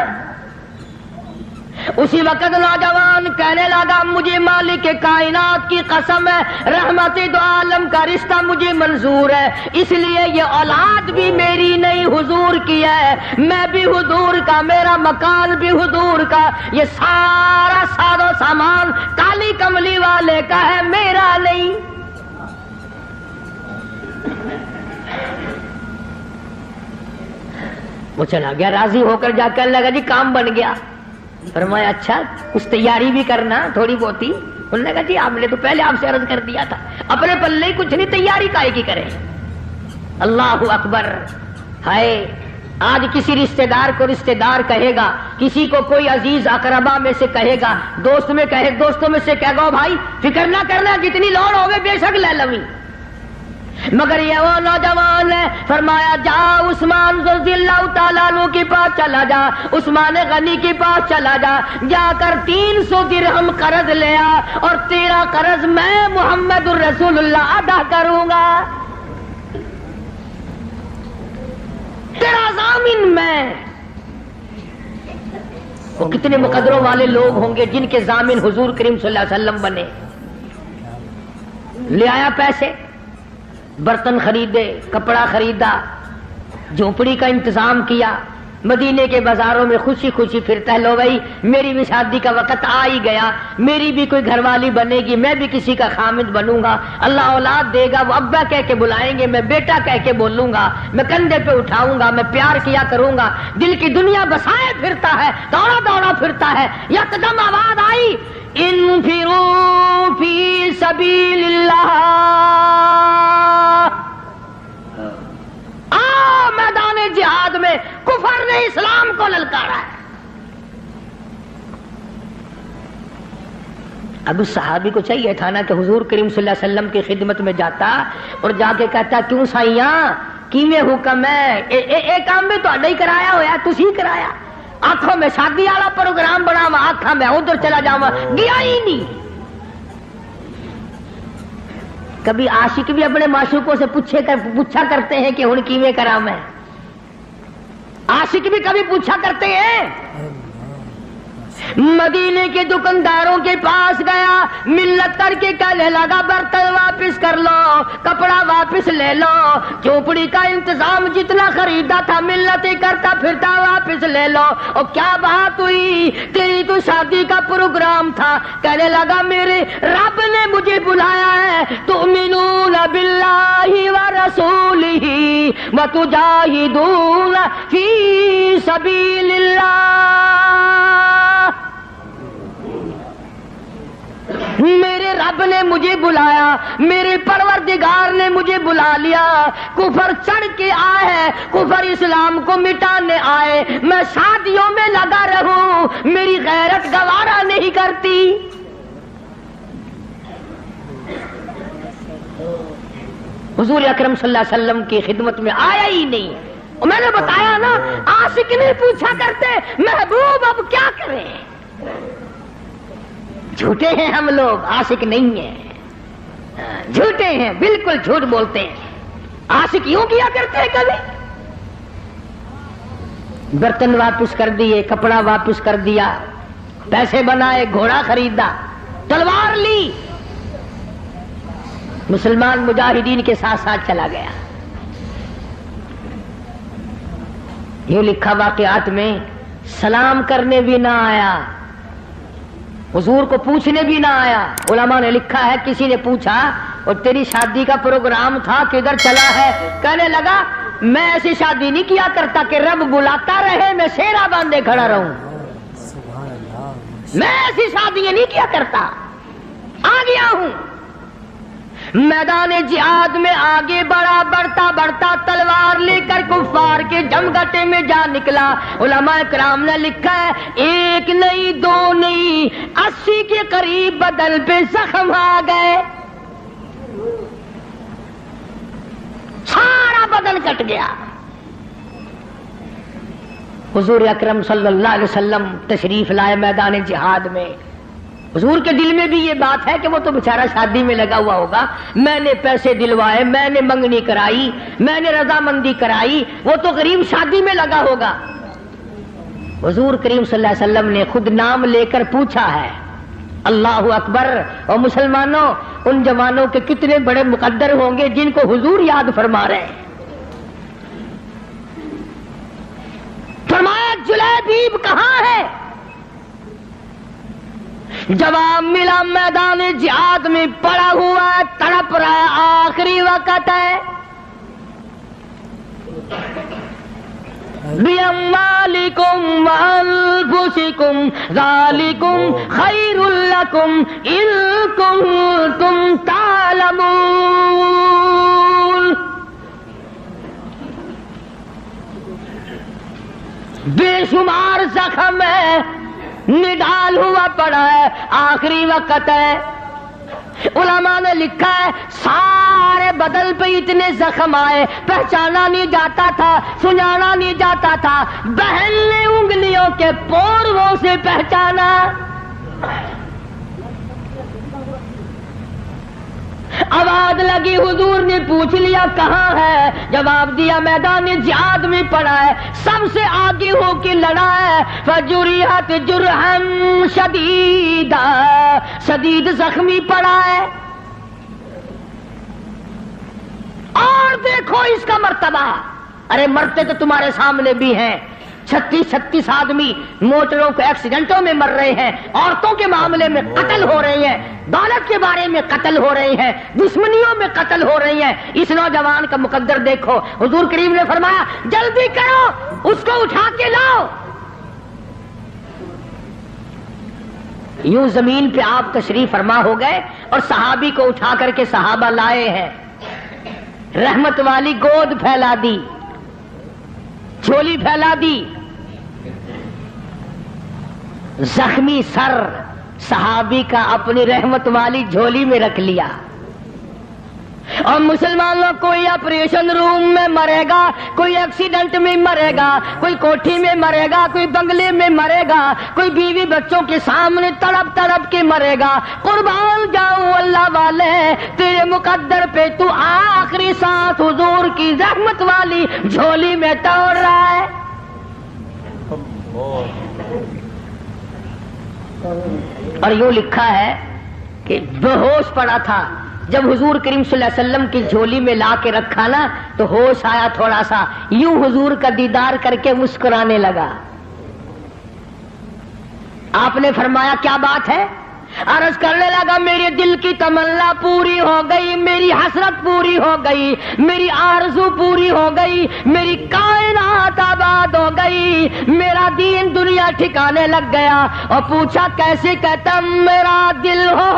اسی وقت نوجوان کہنے لگا مجھے مالک کائنات کی قسم ہے، رحمت دو عالم کا رشتہ مجھے منظور ہے، اس لیے یہ اولاد بھی میری نہیں حضور کی ہے، میں بھی حضور کا، میرا مکان بھی حضور کا، یہ سارا ساز و سامان کالی کملی والے کا ہے، میرا نہیں۔ وہ چلا گیا، راضی ہو کر جا کر لگا جی کام بن گیا۔ فرمایا اچھا کچھ تیاری بھی کرنا تھوڑی بہت ہی۔ انہوں نے کہا جی آپ نے تو پہلے آپ سے عرض کر دیا تھا، اپنے پلے کچھ نہیں، تیاری کائے کی کریں۔ اللہ اکبر۔ ہائے، آج کسی رشتہ دار کو رشتہ دار کہے گا، کسی کو کوئی عزیز اقربا میں سے کہے گا، دوستوں میں سے کہے گا بھائی فکر نہ کرنا، جتنی لوڑ ہوگی بے شک لے لویں، مگر یہ وہ نوجوان ہے۔ فرمایا جا عثمان رضی اللہ تعالیٰ عنہ کے پاس چلا جا، عثمان غنی کے پاس چلا جا، جا کر 300 درہم قرض لے آ، اور تیرا قرض میں محمد الرسول اللہ ادا کروں گا، تیرا ضامن میں۔ وہ کتنے مقدروں والے لوگ ہوں گے جن کے ضامن حضور کریم صلی اللہ علیہ وسلم بنے۔ لے آیا پیسے، برتن خریدے، کپڑا خریدا، جھونپڑی کا انتظام کیا، مدینے کے بازاروں میں خوشی خوشی پھرتا ہے، لو بھائی میری بھی شادی کا وقت آ ہی گیا، میری بھی کوئی گھر والی بنے گی، میں بھی کسی کا خامد بنوں گا، اللہ اولاد دے گا، وہ ابا کہہ کے بلائیں گے، میں بیٹا کہہ کے بولوں گا، میں کندھے پہ اٹھاؤں گا، میں پیار کیا کروں گا، دل کی دنیا بسائے پھرتا ہے، دوڑا دوڑا پھرتا ہے، یکدم آواز آئی انفروا فی سبیل اللہ، میدان جہاد میں کفر نے اسلام کو للکارا ہے۔ اب اس صحابی کو چاہیے تھا نا کہ حضور کریم صلی اللہ علیہ وسلم کی خدمت میں جاتا اور جا کے کہتا کیوں سائیاں کیویں حکم ہے، اے کام میں تہاڈا ہی کرایا ہویا، تسی کرایا، آنکھوں میں شادی والا پروگرام بناوا، آنکھاں میں ادھر چلا جاواں، گیا ہی نہیں۔ کبھی عاشق بھی اپنے معشوقوں سے پوچھا کرتے ہیں کہ ہن کیویں کراں میں. عاشق بھی کبھی پوچھا کرتے ہیں. مدینے کے دکانداروں کے پاس گیا, ملت کر کے کہنے لگا برتن واپس کر لو, کپڑا واپس لے لو, چوپڑی کا انتظام جتنا خریدا تھا ملت کرتا پھرتا واپس لے لو. اور کیا بات ہوئی, تیری تو شادی کا پروگرام تھا. کہنے لگا میرے رب نے مجھے بلایا ہے, تؤمنون باللہ ورسولہ وتجاہدون فی سبیل اللہ. میرے رب نے مجھے بلایا, میرے پروردگار نے مجھے بلا لیا. کفر چڑھ کے آئے ہے, کفر اسلام کو مٹانے آئے. میں شادیوں میں لگا رہوں, میری غیرت گوارا نہیں کرتی. حضور اکرم صلی اللہ علیہ وسلم کی خدمت میں آیا ہی نہیں. میں نے بتایا نا, عاشق نہیں پوچھا کرتے محبوب اب کیا کریں. جھوٹے ہیں ہم لوگ, عاشق نہیں ہیں, جھوٹے ہیں, بالکل جھوٹ بولتے ہیں. عاشق یوں کیا کرتے ہیں, کبھی برتن واپس کر دیے, کپڑا واپس کر دیا, پیسے بنائے, گھوڑا خریدا, تلوار لی, مسلمان مجاہدین کے ساتھ ساتھ چلا گیا. یہ لکھا واقعات میں, سلام کرنے بھی نہ آیا, حضور کو پوچھنے بھی نہ آیا. علماء نے لکھا ہے کسی نے پوچھا اور تیری شادی کا پروگرام تھا کدھر چلا ہے؟ کہنے لگا میں ایسی شادی نہیں کیا کرتا کہ رب بلاتا رہے میں سیرا باندھے کھڑا رہوں. میں ایسی شادیاں نہیں کیا کرتا. آ گیا ہوں میدان جہاد میں, آگے بڑھا, بڑھتا بڑھتا تلوار لے کر کفار کے جمگٹے میں جا نکلا. علماء کرام نے لکھا ہے ایک نہیں, دو نہیں, 80 کے قریب بدن پہ زخم آ گئے, سارا بدن کٹ گیا. حضور اکرم صلی اللہ علیہ وسلم تشریف لائے میدان جہاد میں. حضور کے دل میں بھی یہ بات ہے کہ وہ تو بیچارہ شادی میں لگا ہوا ہوگا, میں نے پیسے دلوائے, میں نے منگنی کرائی, میں نے رضامندی کرائی, وہ تو غریب شادی میں لگا ہوگا. حضور کریم صلی اللہ علیہ وسلم نے خود نام لے کر پوچھا ہے, اللہ اکبر. اور مسلمانوں, ان جوانوں کے کتنے بڑے مقدر ہوں گے جن کو حضور یاد فرما رہے ہیں. فرمایا جلیبیب کہاں ہے؟ جواب ملا میدان جہاد میں پڑا ہوا ہے, تڑپ رہا ہے, آخری وقت ہے. بِأَمْوَالِكُمْ وَأَنفُسِكُمْ ذَلِكُمْ خَيْرٌ لَكُمْ إِن كُنتُمْ تَعْلَمُونَ. بے شمار زخم ہے, نڈال ہوا پڑا ہے, آخری وقت ہے. علماء نے لکھا ہے سارے بدن پہ اتنے زخم آئے, پہچانا نہیں جاتا تھا, سنانا نہیں جاتا تھا. بہن نے انگلیوں کے پوروں سے پہچانا. آواز لگی, حضور نے پوچھ لیا کہاں ہے؟ جواب دیا میدان جہاد میں پڑا ہے, سب سے آگے ہو کے لڑا ہے. فجرحت جرحا شدیدا, شدید زخمی پڑا ہے. اور دیکھو اس کا مرتبہ, ارے مرتے تو تمہارے سامنے بھی ہیں. 36 آدمی موٹروں کے ایکسیڈنٹوں میں مر رہے ہیں, عورتوں کے معاملے میں قتل ہو رہے ہیں, دولت کے بارے میں قتل ہو رہے ہیں, دشمنیوں میں قتل ہو رہی ہیں. اس نوجوان کا مقدر دیکھو. حضور کریم نے فرمایا جلدی کرو, اس کو اٹھا کے لاؤ. یوں زمین پہ آپ تشریف فرما ہو گئے اور صحابی کو اٹھا کر کے صحابہ لائے ہیں. رحمت والی گود پھیلا دی, جھولی پھیلا دی. زخمی سر صحابی کا اپنی رحمت والی جھولی میں رکھ لیا. اور مسلمانوں کوئی آپریشن روم میں مرے گا، کوئی ایکسیڈنٹ میں مرے گا، کوئی کوٹھی میں مرے گا، کوئی بنگلے میں مرے گا، کوئی بیوی بچوں کے سامنے تڑپ تڑپ کے مرے گا۔ قربان جاؤں اللہ والے، تیرے مقدر پہ تو آخری سانس حضور کی رحمت والی جھولی میں توڑ رہا ہے۔ اور یوں لکھا ہے کہ بے ہوش پڑا تھا، جب حضور کریم صلی اللہ علیہ وسلم کی جھولی میں لا کے رکھا نا تو ہوش آیا تھوڑا سا، یوں حضور کا دیدار کر کے مسکرانے لگا۔ آپ نے فرمایا کیا بات ہے؟ عرض کرنے لگا میرے دل کی تمنا پوری ہو گئی، میری حسرت پوری ہو گئی، میری آرزو پوری ہو گئی، میری کائنات آباد ہو گئی، میرا دین دنیا ٹھکانے لگ گیا۔ اور پوچھا کیسے؟ کہتا میرا دل ہو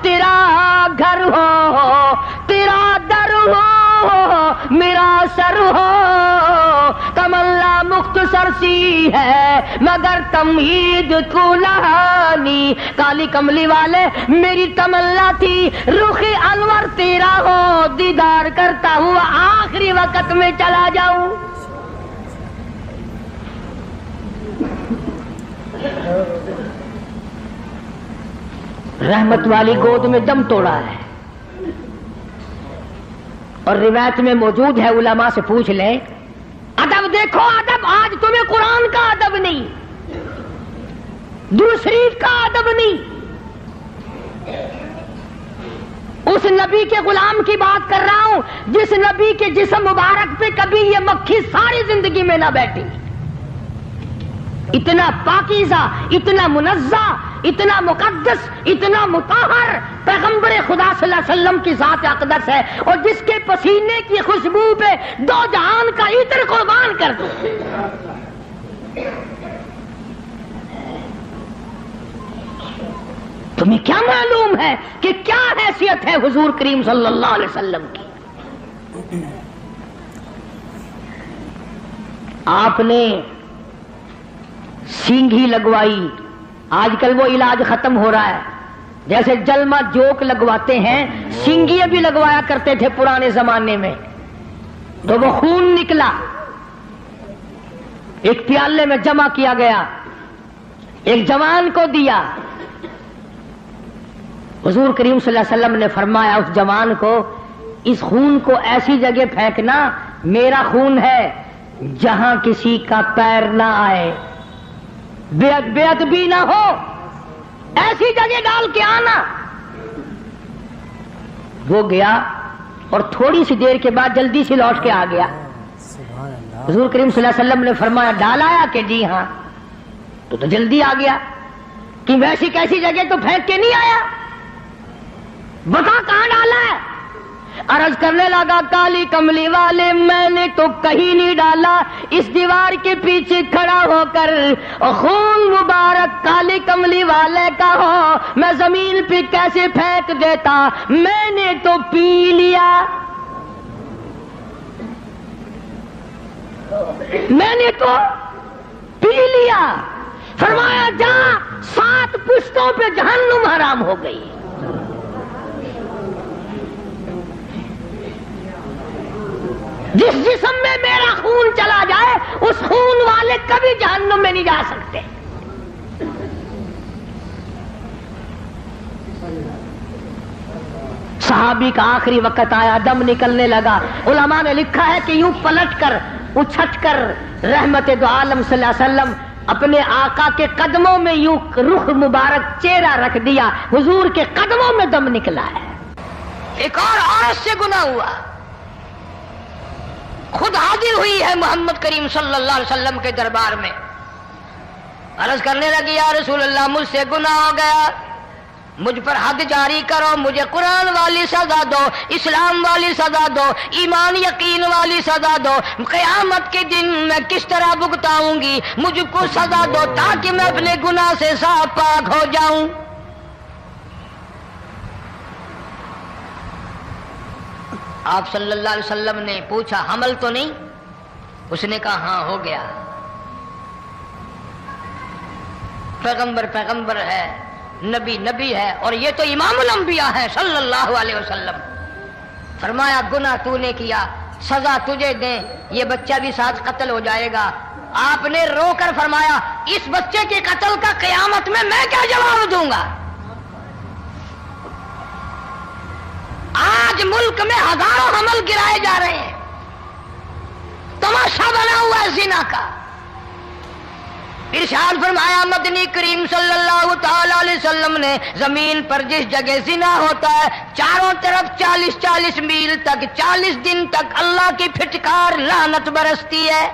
تیرا گھر ہو، تیرا در ہو میرا سر ہو، تمنا مختصر سی ہے مگر تمہید کو لہانی۔ کالی کملی والے میری تمنا تھی رخ انور تیرا ہو، دیدار کرتا ہوا آخری وقت میں چلا جاؤں۔ رحمت والی گود میں دم توڑا ہے۔ اور روایت میں موجود ہے، علماء سے پوچھ لیں، ادب دیکھو ادب، آج تمہیں قرآن کا ادب نہیں، دوسری کا ادب نہیں، اس نبی کے غلام کی بات کر رہا ہوں جس نبی کے جسم مبارک پہ کبھی یہ مکھی ساری زندگی میں نہ بیٹھی۔ اتنا پاکیزہ، اتنا منزہ، اتنا مقدس، اتنا مطہر پیغمبر خدا صلی اللہ علیہ وسلم کی ذات اقدس ہے، اور جس کے پسینے کی خوشبو پہ دو جہان کا عطر قربان کر دو۔ تمہیں کیا معلوم ہے کہ کیا حیثیت ہے حضور کریم صلی اللہ علیہ وسلم کی؟ آپ نے سینگھی لگوائی، آج کل وہ علاج ختم ہو رہا ہے، جیسے جلمہ جوک لگواتے ہیں، سینگھی بھی لگوایا کرتے تھے پرانے زمانے میں، تو وہ خون نکلا، ایک پیالے میں جمع کیا گیا، ایک جوان کو دیا۔ حضور کریم صلی اللہ علیہ وسلم نے فرمایا اس جوان کو، اس خون کو ایسی جگہ پھینکنا، میرا خون ہے جہاں کسی کا پیر نہ آئے، بے ادبی نہ ہو، ایسی جگہ ڈال کے آنا۔ وہ گیا اور تھوڑی سی دیر کے بعد جلدی سے لوٹ کے آ گیا۔ حضور کریم صلی اللہ علیہ وسلم نے فرمایا ڈال آیا کہ جی ہاں، تو جلدی آ گیا کہ ویسی کیسی جگہ تو پھینک کے نہیں آیا، بتا کہاں ڈالا ہے؟ عرض کرنے لگا کالی کملی والے میں نے تو کہیں نہیں ڈالا، اس دیوار کے پیچھے کھڑا ہو کر خون مبارک کالی کملی والے کا ہو میں زمین پہ کیسے پھینک دیتا، میں نے تو پی لیا، میں نے تو پی لیا۔ فرمایا جا 7 پشتوں پہ جہنم حرام ہو گئی۔ جس جسم میں میرا خون چلا جائے اس خون والے کبھی جہنم میں نہیں جا سکتے۔ صحابی کا آخری وقت آیا، دم نکلنے لگا، علماء نے لکھا ہے کہ یوں پلٹ کر اچھٹ کر رحمت دو عالم صلی اللہ علیہ وسلم اپنے آقا کے قدموں میں یوں رخ مبارک چہرہ رکھ دیا، حضور کے قدموں میں دم نکلا ہے۔ ایک اور عورت سے گناہ ہوا، خود حاضر ہوئی ہے محمد کریم صلی اللہ علیہ وسلم کے دربار میں، عرض کرنے لگی یا رسول اللہ مجھ سے گناہ ہو گیا، مجھ پر حد جاری کرو، مجھے قرآن والی سزا دو، اسلام والی سزا دو، ایمان یقین والی سزا دو، قیامت کے دن میں کس طرح بھگتاؤں گی، مجھ کو سزا دو تاکہ میں اپنے گناہ سے صاف پاک ہو جاؤں۔ آپ صلی اللہ علیہ وسلم نے پوچھا حمل تو نہیں؟ اس نے کہا ہاں ہو گیا۔ پیغمبر ہے، نبی ہے، اور یہ تو امام الانبیاء ہے صلی اللہ علیہ وسلم۔ فرمایا گناہ تو نے کیا، سزا تجھے دیں، یہ بچہ بھی ساتھ قتل ہو جائے گا۔ آپ نے رو کر فرمایا اس بچے کے قتل کا قیامت میں کیا جواب دوں گا؟ آج ملک میں ہزاروں حمل گرائے جا رہے ہیں، تماشا بنا ہوا ہے زنا کا۔ ارشاد فرمایا مدنی کریم صلی اللہ تعالی علیہ وسلم نے زمین پر جس جگہ زنا ہوتا ہے چاروں طرف 40 میل تک 40 دن تک اللہ کی پھٹکار لعنت برستی ہے۔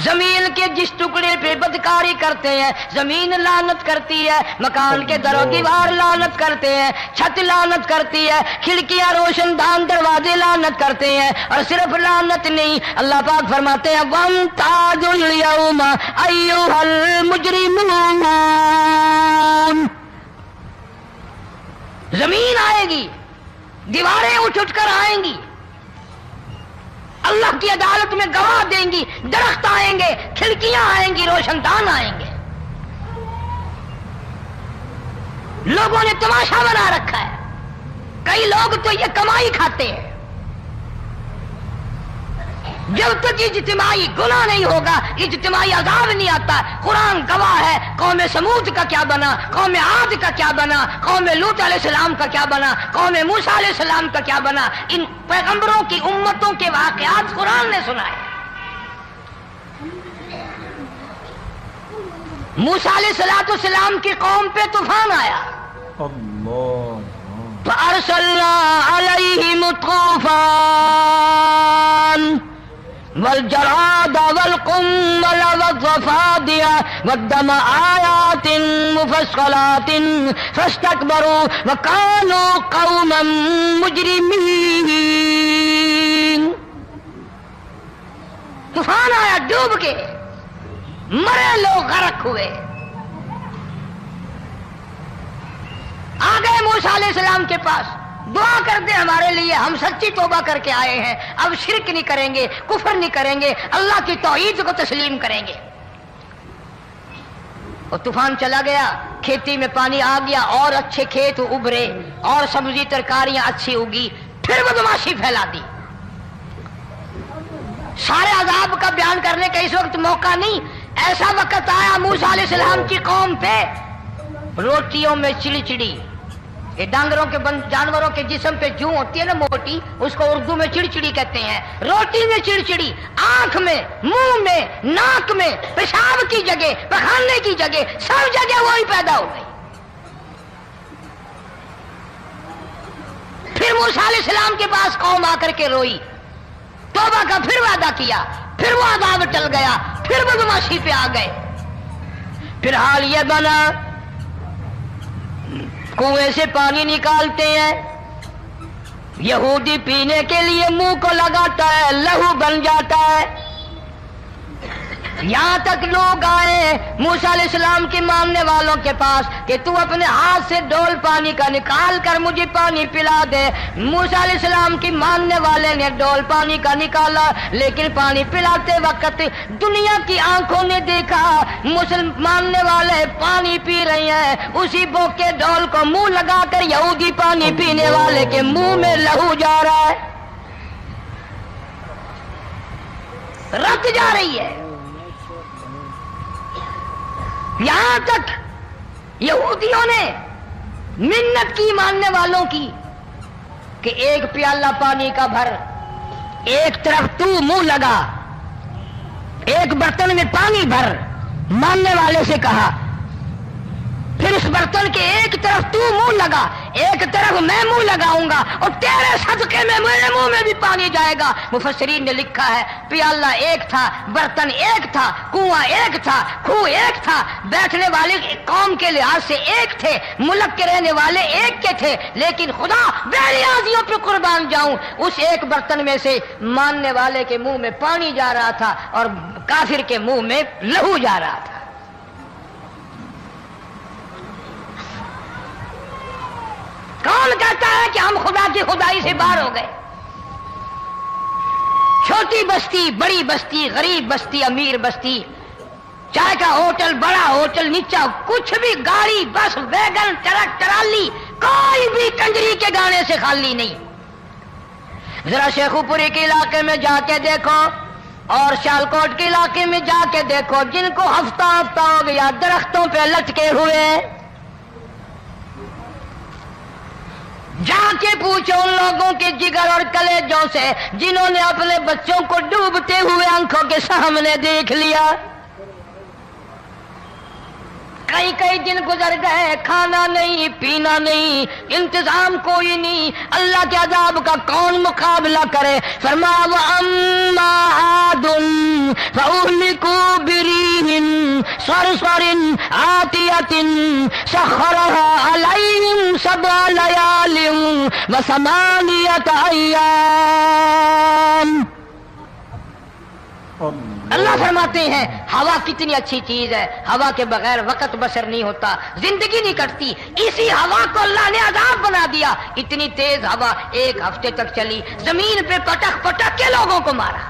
زمین کے جس ٹکڑے پہ بدکاری کرتے ہیں زمین لعنت کرتی ہے، مکان کے در و دیوار لعنت کرتے ہیں، چھت لعنت کرتی ہے، کھڑکیاں روشن دان دروازے لعنت کرتے ہیں۔ اور صرف لعنت نہیں، اللہ پاک فرماتے ہیں وَامْتَازُوا الْيَوْمَ أَيُّهَا الْمُجْرِمُونَ، زمین آئے گی، دیواریں اٹھ کر آئیں گی، اللہ کی عدالت میں گواہ دیں گی، درخت آئیں گے، کھڑکیاں آئیں گی، روشن دان آئیں گے۔ لوگوں نے تماشا بنا رکھا ہے، کئی لوگ تو یہ کمائی کھاتے ہیں۔ جب تک اجتماعی گناہ نہیں ہوگا اجتماعی عذاب نہیں آتا۔ قرآن گواہ ہے، قوم سمود کا کیا بنا، قوم عاد کا کیا بنا، قوم لوط علیہ السلام کا کیا بنا، قوم موسیٰ علیہ السلام کا کیا بنا۔ ان پیغمبروں کی امتوں کے واقعات قرآن نے سنائے۔ موسیٰ علیہ السلام کی قوم پہ طوفان آیا، فَأَرْسَلْنَا عَلَيْهِمُ الطُّوفَانَ والجراد والقمل والضفادع والدم آيات مفصلات فاستكبروا وكانوا قوما مجرمين۔ طوفان آیا، ڈوب کے مرے لوگ، غرق ہوئے۔ آ گئے موسیٰ علیہ السلام کے پاس، دعا کر دے ہمارے لیے، ہم سچی توبہ کر کے آئے ہیں، اب شرک نہیں کریں گے، کفر نہیں کریں گے، اللہ کی توحید کو تسلیم کریں گے۔ اور طوفان چلا گیا، کھیتی میں پانی آ گیا، اور اچھے کھیت ابھرے، اور سبزی ترکاریاں اچھی اگی، پھر بدماشی پھیلا دی۔ سارے عذاب کا بیان کرنے کا اس وقت موقع نہیں، ایسا وقت آیا موسیٰ علیہ السلام کی قوم پہ روٹیوں میں چڑچڑی، یہ ڈانگروں کے جانوروں کے جسم پہ جوں ہوتی ہے نا موٹی، اس کو اردو میں چڑچڑی کہتے ہیں۔ روٹی میں چڑچڑی، آنکھ میں، منہ میں، ناک میں، پیشاب کی جگہ، پخانے کی جگہ، سب جگہ وہی پیدا ہو گئی۔ پھر موسیٰ علیہ السلام کے پاس قوم آ کر کے روئی، توبہ کا پھر وعدہ کیا، پھر وہ عذاب ٹل گیا، پھر بدماشی پہ آ گئے۔ پھر حال یہ بنا کنویں سے پانی نکالتے ہیں، یہودی پینے کے لیے منہ کو لگاتا ہے، لہو بن جاتا ہے۔ یہاں تک لوگ آئے موسیٰ علیہ السلام کی ماننے والوں کے پاس کہ تو اپنے ہاتھ سے ڈول پانی کا نکال کر مجھے پانی پلا دے۔ موسیٰ علیہ السلام کی ماننے والے نے ڈول پانی کا نکالا، لیکن پانی پلاتے وقت دنیا کی آنکھوں نے دیکھا ماننے والے پانی پی رہے ہیں، اسی بوک کے ڈول کو منہ لگا کر یہودی پانی پینے والے کے منہ میں لہو جا رہا ہے، رت جا رہی ہے۔ یہاں تک یہودیوں نے منت کی ماننے والوں کی کہ ایک پیالہ پانی کا بھر، ایک طرف تو منہ لگا، ایک برتن میں پانی بھر، ماننے والے سے کہا۔ پھر اس برتن کے ایک طرف تو منہ لگا، ایک طرف میں منہ لگاؤں گا، اور تیرے صدقے میں میرے منہ میں بھی پانی جائے گا۔ مفسرین نے لکھا ہے پیالہ ایک تھا، برتن ایک تھا، کنواں ایک تھا، کھوہ ایک تھا، بیٹھنے والے قوم کے لحاظ سے ایک تھے، ملک کے رہنے والے ایک کے تھے، لیکن خدا بے نیازیوں پہ قربان جاؤں، اس ایک برتن میں سے ماننے والے کے منہ میں پانی جا رہا تھا اور کافر کے منہ میں لہو جا رہا تھا۔ کون کہتا ہے کہ ہم خدا کی خدائی سے باہر ہو گئے؟ چھوٹی بستی، بڑی بستی، غریب بستی، امیر بستی، چائے کا ہوٹل، بڑا ہوٹل، نیچا کچھ بھی، گاڑی، بس، ویگن، ٹرک، ٹرالی، کوئی بھی کنجری کے گانے سے خالی نہیں. ذرا شیخو پوری کے علاقے میں جا کے دیکھو اور شالکوٹ کے علاقے میں جا کے دیکھو جن کو ہفتہ ہفتہ ہو گیا درختوں پہ لٹکے ہوئے. جا کے پوچھو ان لوگوں کے جگر اور کلیجوں سے جنہوں نے اپنے بچوں کو ڈوبتے ہوئے آنکھوں کے سامنے دیکھ لیا. کئی کئی دن گزر گئے، کھانا نہیں، پینا نہیں، انتظام کوئی نہیں. اللہ کے عذاب کا کون مقابلہ کرے؟ فرمایا وَأَمَّا عَادٌ فَأُهْلِكُوا بِرِيحٍ صَرْصَرٍ عَاتِيَةٍ سَخَّرَهَا عَلَيْهِمْ 7 لَيَالٍ و8 أَيَّامٍ. اللہ فرماتے ہیں ہوا کتنی اچھی چیز ہے، ہوا کے بغیر وقت بسر نہیں ہوتا، زندگی نہیں کٹتی. اسی ہوا کو اللہ نے عذاب بنا دیا. اتنی تیز ہوا 1 ہفتے تک چلی، زمین پہ پٹک پٹک کے لوگوں کو مارا.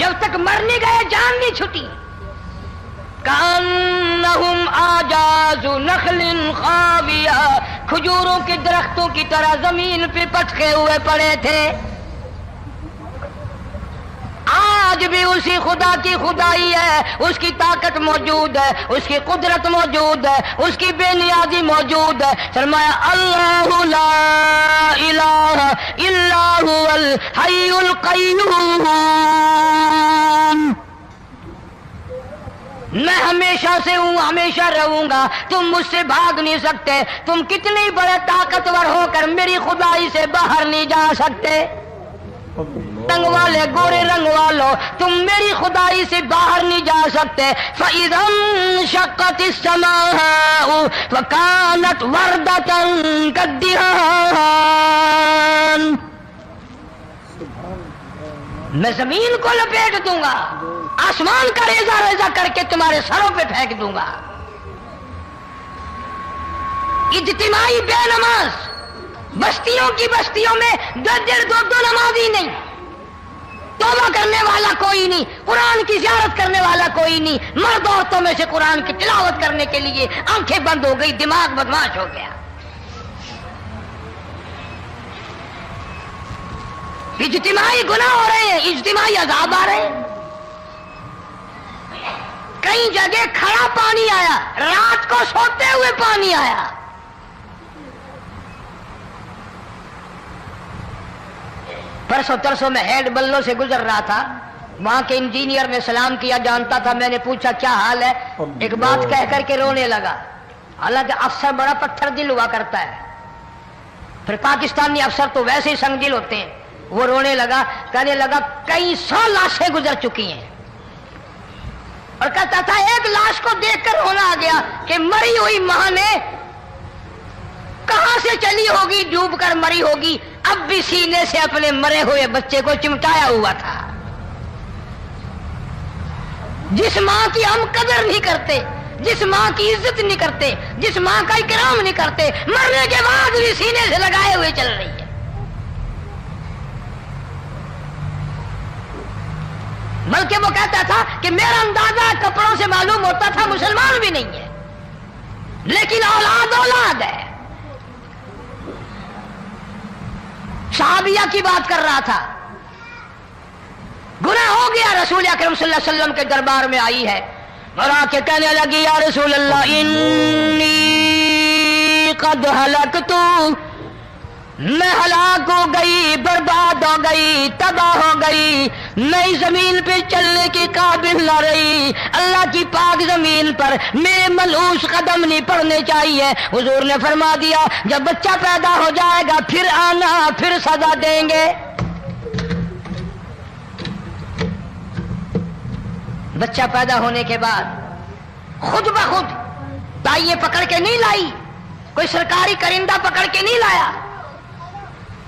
جب تک مر نہیں گئے جان نہیں چھٹی. کأنہم اعجاز نخل خاویہ، کھجوروں کے درختوں کی طرح زمین پہ پٹکے ہوئے پڑے تھے. آج بھی اسی خدا کی خدائی ہے، اس کی طاقت موجود ہے، اس کی قدرت موجود ہے، اس کی بے نیازی موجود ہے. فرمایا اللہ لا الہ الا هو الحی القیوم. میں ہمیشہ سے ہوں، ہمیشہ رہوں گا، تم مجھ سے بھاگ نہیں سکتے. تم کتنی بڑے طاقتور ہو کر میری خدائی سے باہر نہیں جا سکتے. رنگ والے گورے رنگ والو تم میری خدائی سے باہر نہیں جا سکتے. فَإِذَا انشَقَّتِ السَّمَاءُ فَكَانَتْ وَرْدَةً كَالدِّهَانِ. میں زمین کو لپیٹ دوں گا، آسمان کا ریزہ ریزہ کر کے تمہارے سروں پہ پھینک دوں گا. اجتماعی بے نماز، بستیوں کی بستیوں میں 2 نمازی نہیں، توبہ کرنے والا کوئی نہیں، قرآن کی زیارت کرنے والا کوئی نہیں. مرد عورتوں میں سے قرآن کی تلاوت کرنے کے لیے آنکھیں بند ہو گئی، دماغ بدماش ہو گیا. اجتماعی گناہ ہو رہے ہیں، اجتماعی عذاب آ رہے ہیں. کئی جگہ کھڑا پانی آیا، رات کو سوتے ہوئے پانی آیا. پرسوں ترسوں میں ہیڈ بلوں سے گزر رہا تھا، وہاں کے انجینئر نے سلام کیا، جانتا تھا. میں نے پوچھا کیا حال ہے؟ ایک بات کہہ کر کے رونے لگا. حالانکہ افسر بڑا پتھر دل ہوا کرتا ہے، پھر پاکستانی افسر تو ویسے ہی سنگ دل ہوتے ہیں. وہ رونے لگا، کہنے لگا کئی 100 لاشیں گزر چکی ہیں. اور کہتا تھا ایک لاش کو دیکھ کر رونا آ گیا کہ مری ہوئی ماں نے کہاں سے چلی ہوگی، ڈوب کر مری ہوگی، اب بھی سینے سے اپنے مرے ہوئے بچے کو چمٹایا ہوا تھا. جس ماں کی ہم قدر نہیں کرتے، جس ماں کی عزت نہیں کرتے، جس ماں کا اکرام نہیں کرتے، مرنے کے بعد بھی سینے سے لگائے ہوئے چل رہی ہے. بلکہ وہ کہتا تھا کہ میرا اندازہ کپڑوں سے معلوم ہوتا تھا مسلمان بھی نہیں ہے، لیکن اولاد اولاد ہے. صحابیہ کی بات کر رہا تھا، گناہ ہو گیا، رسول اکرم صلی اللہ علیہ وسلم کے دربار میں آئی ہے اور آ کے کہنے لگی یا رسول اللہ انی قد ہلکت، میں ہلاک ہو گئی، برباد ہو گئی، تباہ ہو گئی، میں زمین پہ چلنے کے قابل نہ رہی. اللہ کی پاک زمین پر میرے ملوث قدم نہیں پڑنے چاہیے. حضور نے فرما دیا جب بچہ پیدا ہو جائے گا پھر آنا، پھر سزا دیں گے. بچہ پیدا ہونے کے بعد خود بخود تائیے پکڑ کے نہیں لائی، کوئی سرکاری کرندہ پکڑ کے نہیں لایا.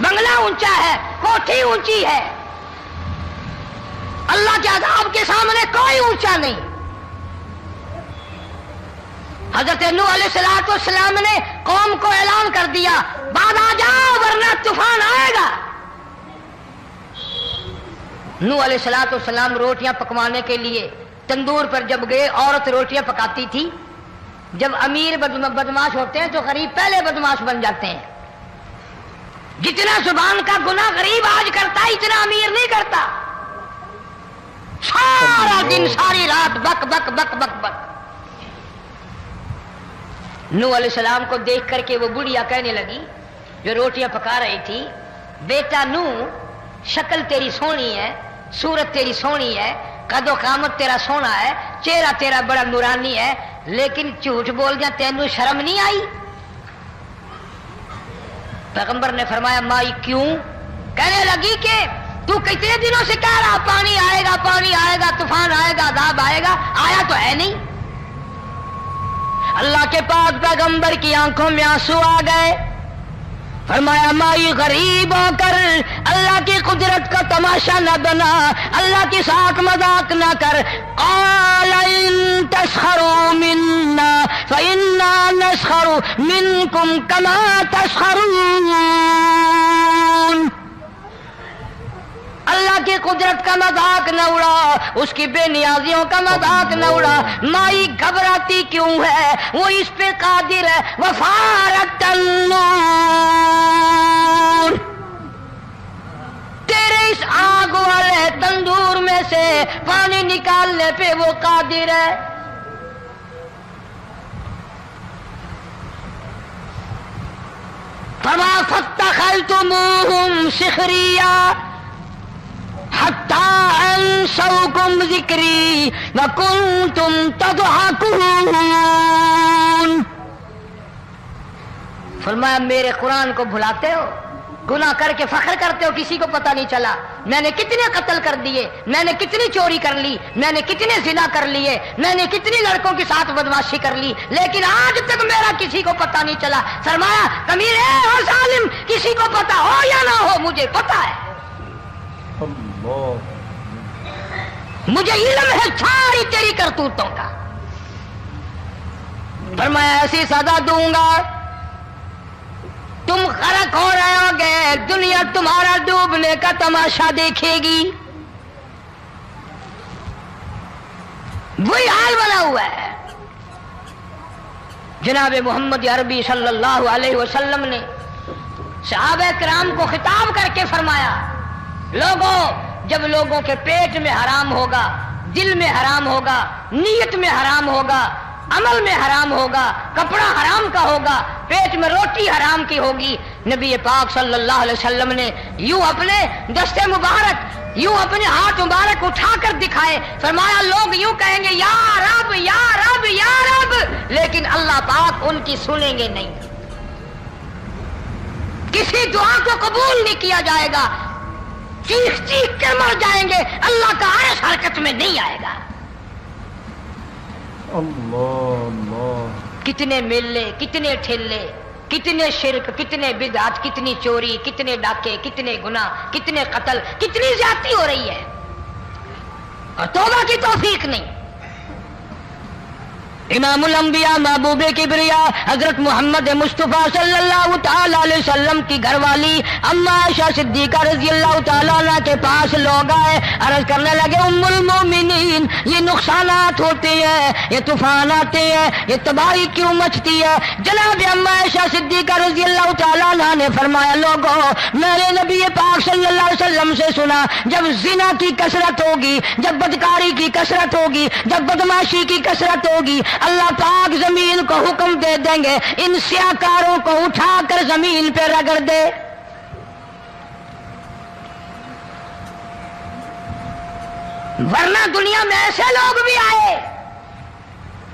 بنگلہ اونچا ہے، کوٹھی اونچی ہے، اللہ کے عذاب کے سامنے کوئی اونچا نہیں۔ حضرت نوح علیہ السلام نے قوم کو اعلان کر دیا، بعد آ جاؤ ورنہ طوفان آئے گا۔ نوح علیہ السلام روٹیاں پکوانے کے لیے تندور پر جب گئے، عورت روٹیاں پکاتی تھی۔ جب امیر بدماش ہوتے ہیں تو غریب پہلے بدماش بن جاتے ہیں۔ جتنا زبان کا گناہ غریب آج کرتا ہے اتنا امیر نہیں کرتا۔ سارا دن ساری رات بک بک بک بک بک۔ نوح علیہ السلام کو دیکھ کر کے وہ بڑھیا کہنے لگی جو روٹیاں پکا رہی تھی، بیٹا نوح، شکل تیری سونی ہے، صورت تیری سونی ہے، قد و قامت تیرا سونا ہے، چہرہ تیرا بڑا نورانی ہے، لیکن جھوٹ بول جا تینوں شرم نہیں آئی؟ پیغمبر نے فرمایا مائی کیوں؟ کہنے لگی کہ تو کتنے دنوں سے کہہ رہا پانی آئے گا، پانی آئے گا، طوفان آئے گا، عذاب آئے گا، آیا تو ہے نہیں۔ اللہ کے پاک پیغمبر کی آنکھوں میں آنسو آ گئے۔ فرمایا مائی غریب ہو کر اللہ کی قدرت کا تماشا نہ بنا، اللہ کی ساتھ مذاق نہ کر۔ قال ان تسخروا منا فإنا نسخر منكم كما تسخرون۔ اللہ کی قدرت کا مذاق نہ اڑا، اس کی بے نیازیوں کا مذاق نہ اڑا۔ مائی گھبراتی کیوں ہے؟ وہ اس پہ قادر ہے۔ وفارت النور، تیرے اس آگ والے تندور میں سے پانی نکالنے پہ وہ قادر ہے۔ فما فاتخذتموہم سخریا حتی انسوکم ذکری وکنتم تضحکون۔ فرمایا میرے قرآن کو بھلاتے ہو، گناہ کر کے فخر کرتے ہو، کسی کو پتہ نہیں چلا میں نے کتنے قتل کر دیے، میں نے کتنی چوری کر لی، میں نے کتنے زنا کر لیے، میں نے کتنی لڑکوں کے ساتھ بدماشی کر لی، لیکن آج تک میرا کسی کو پتہ نہیں چلا۔ فرمایا کمینے اور ظالم، کسی کو پتہ ہو یا نہ ہو مجھے پتہ ہے، مجھے علم ہے ساری تیری کرتوتوں کا۔ فرمایا ایسی سزا دوں گا تم غرق ہو رہے ہو گے، دنیا تمہارا ڈوبنے کا تماشا دیکھے گی۔ وہی حال بنا ہوا ہے۔ جناب محمد عربی صلی اللہ علیہ وسلم نے صحابہ کرام کو خطاب کر کے فرمایا، لوگوں جب لوگوں کے پیٹ میں حرام ہوگا، دل میں حرام ہوگا، نیت میں حرام ہوگا، عمل میں حرام ہوگا، کپڑا حرام کا ہوگا، پیٹ میں روٹی حرام کی ہوگی، نبی پاک صلی اللہ علیہ وسلم نے یوں اپنے دست مبارک، یوں اپنے ہاتھ مبارک اٹھا کر دکھائے، فرمایا لوگ یوں کہیں گے یا رب یا رب یا رب، لیکن اللہ پاک ان کی سنیں گے نہیں، کسی دعا کو قبول نہیں کیا جائے گا، چیخ چیخ کے مر جائیں گے، اللہ کا عرش حرکت میں نہیں آئے گا۔ اللہ اللہ، کتنے میلے، کتنے ٹھیلے، کتنے شرک، کتنے بدعت، کتنی چوری، کتنے ڈاکے، کتنے گناہ، کتنے قتل، کتنی زیادتی ہو رہی ہے اور توبہ کی توفیق نہیں۔ امام الانبیاء محبوب کبریا حضرت محمد مصطفیٰ صلی اللہ تعالی علیہ وسلم کی گھر والی اما عائشہ صدیقہ رضی اللہ تعالیٰ عنہ کے پاس لوگ آئے، عرض کرنے لگے ام المومنین یہ نقصانات ہوتے ہیں، یہ طوفان آتے ہیں، یہ تباہی کیوں مچتی ہے؟ جناب اما عائشہ صدیقہ رضی اللہ تعالیٰ عنہ نے فرمایا لوگوں میں نے نبی پاک صلی اللہ علیہ وسلم سے سنا جب زنا کی کثرت ہوگی، جب بدکاری کی کثرت ہوگی، جب بدماشی کی کثرت ہوگی، اللہ پاک زمین کو حکم دے دیں گے ان سیاکاروں کو اٹھا کر زمین پہ رگڑ دے۔ ورنہ دنیا میں ایسے لوگ بھی آئے،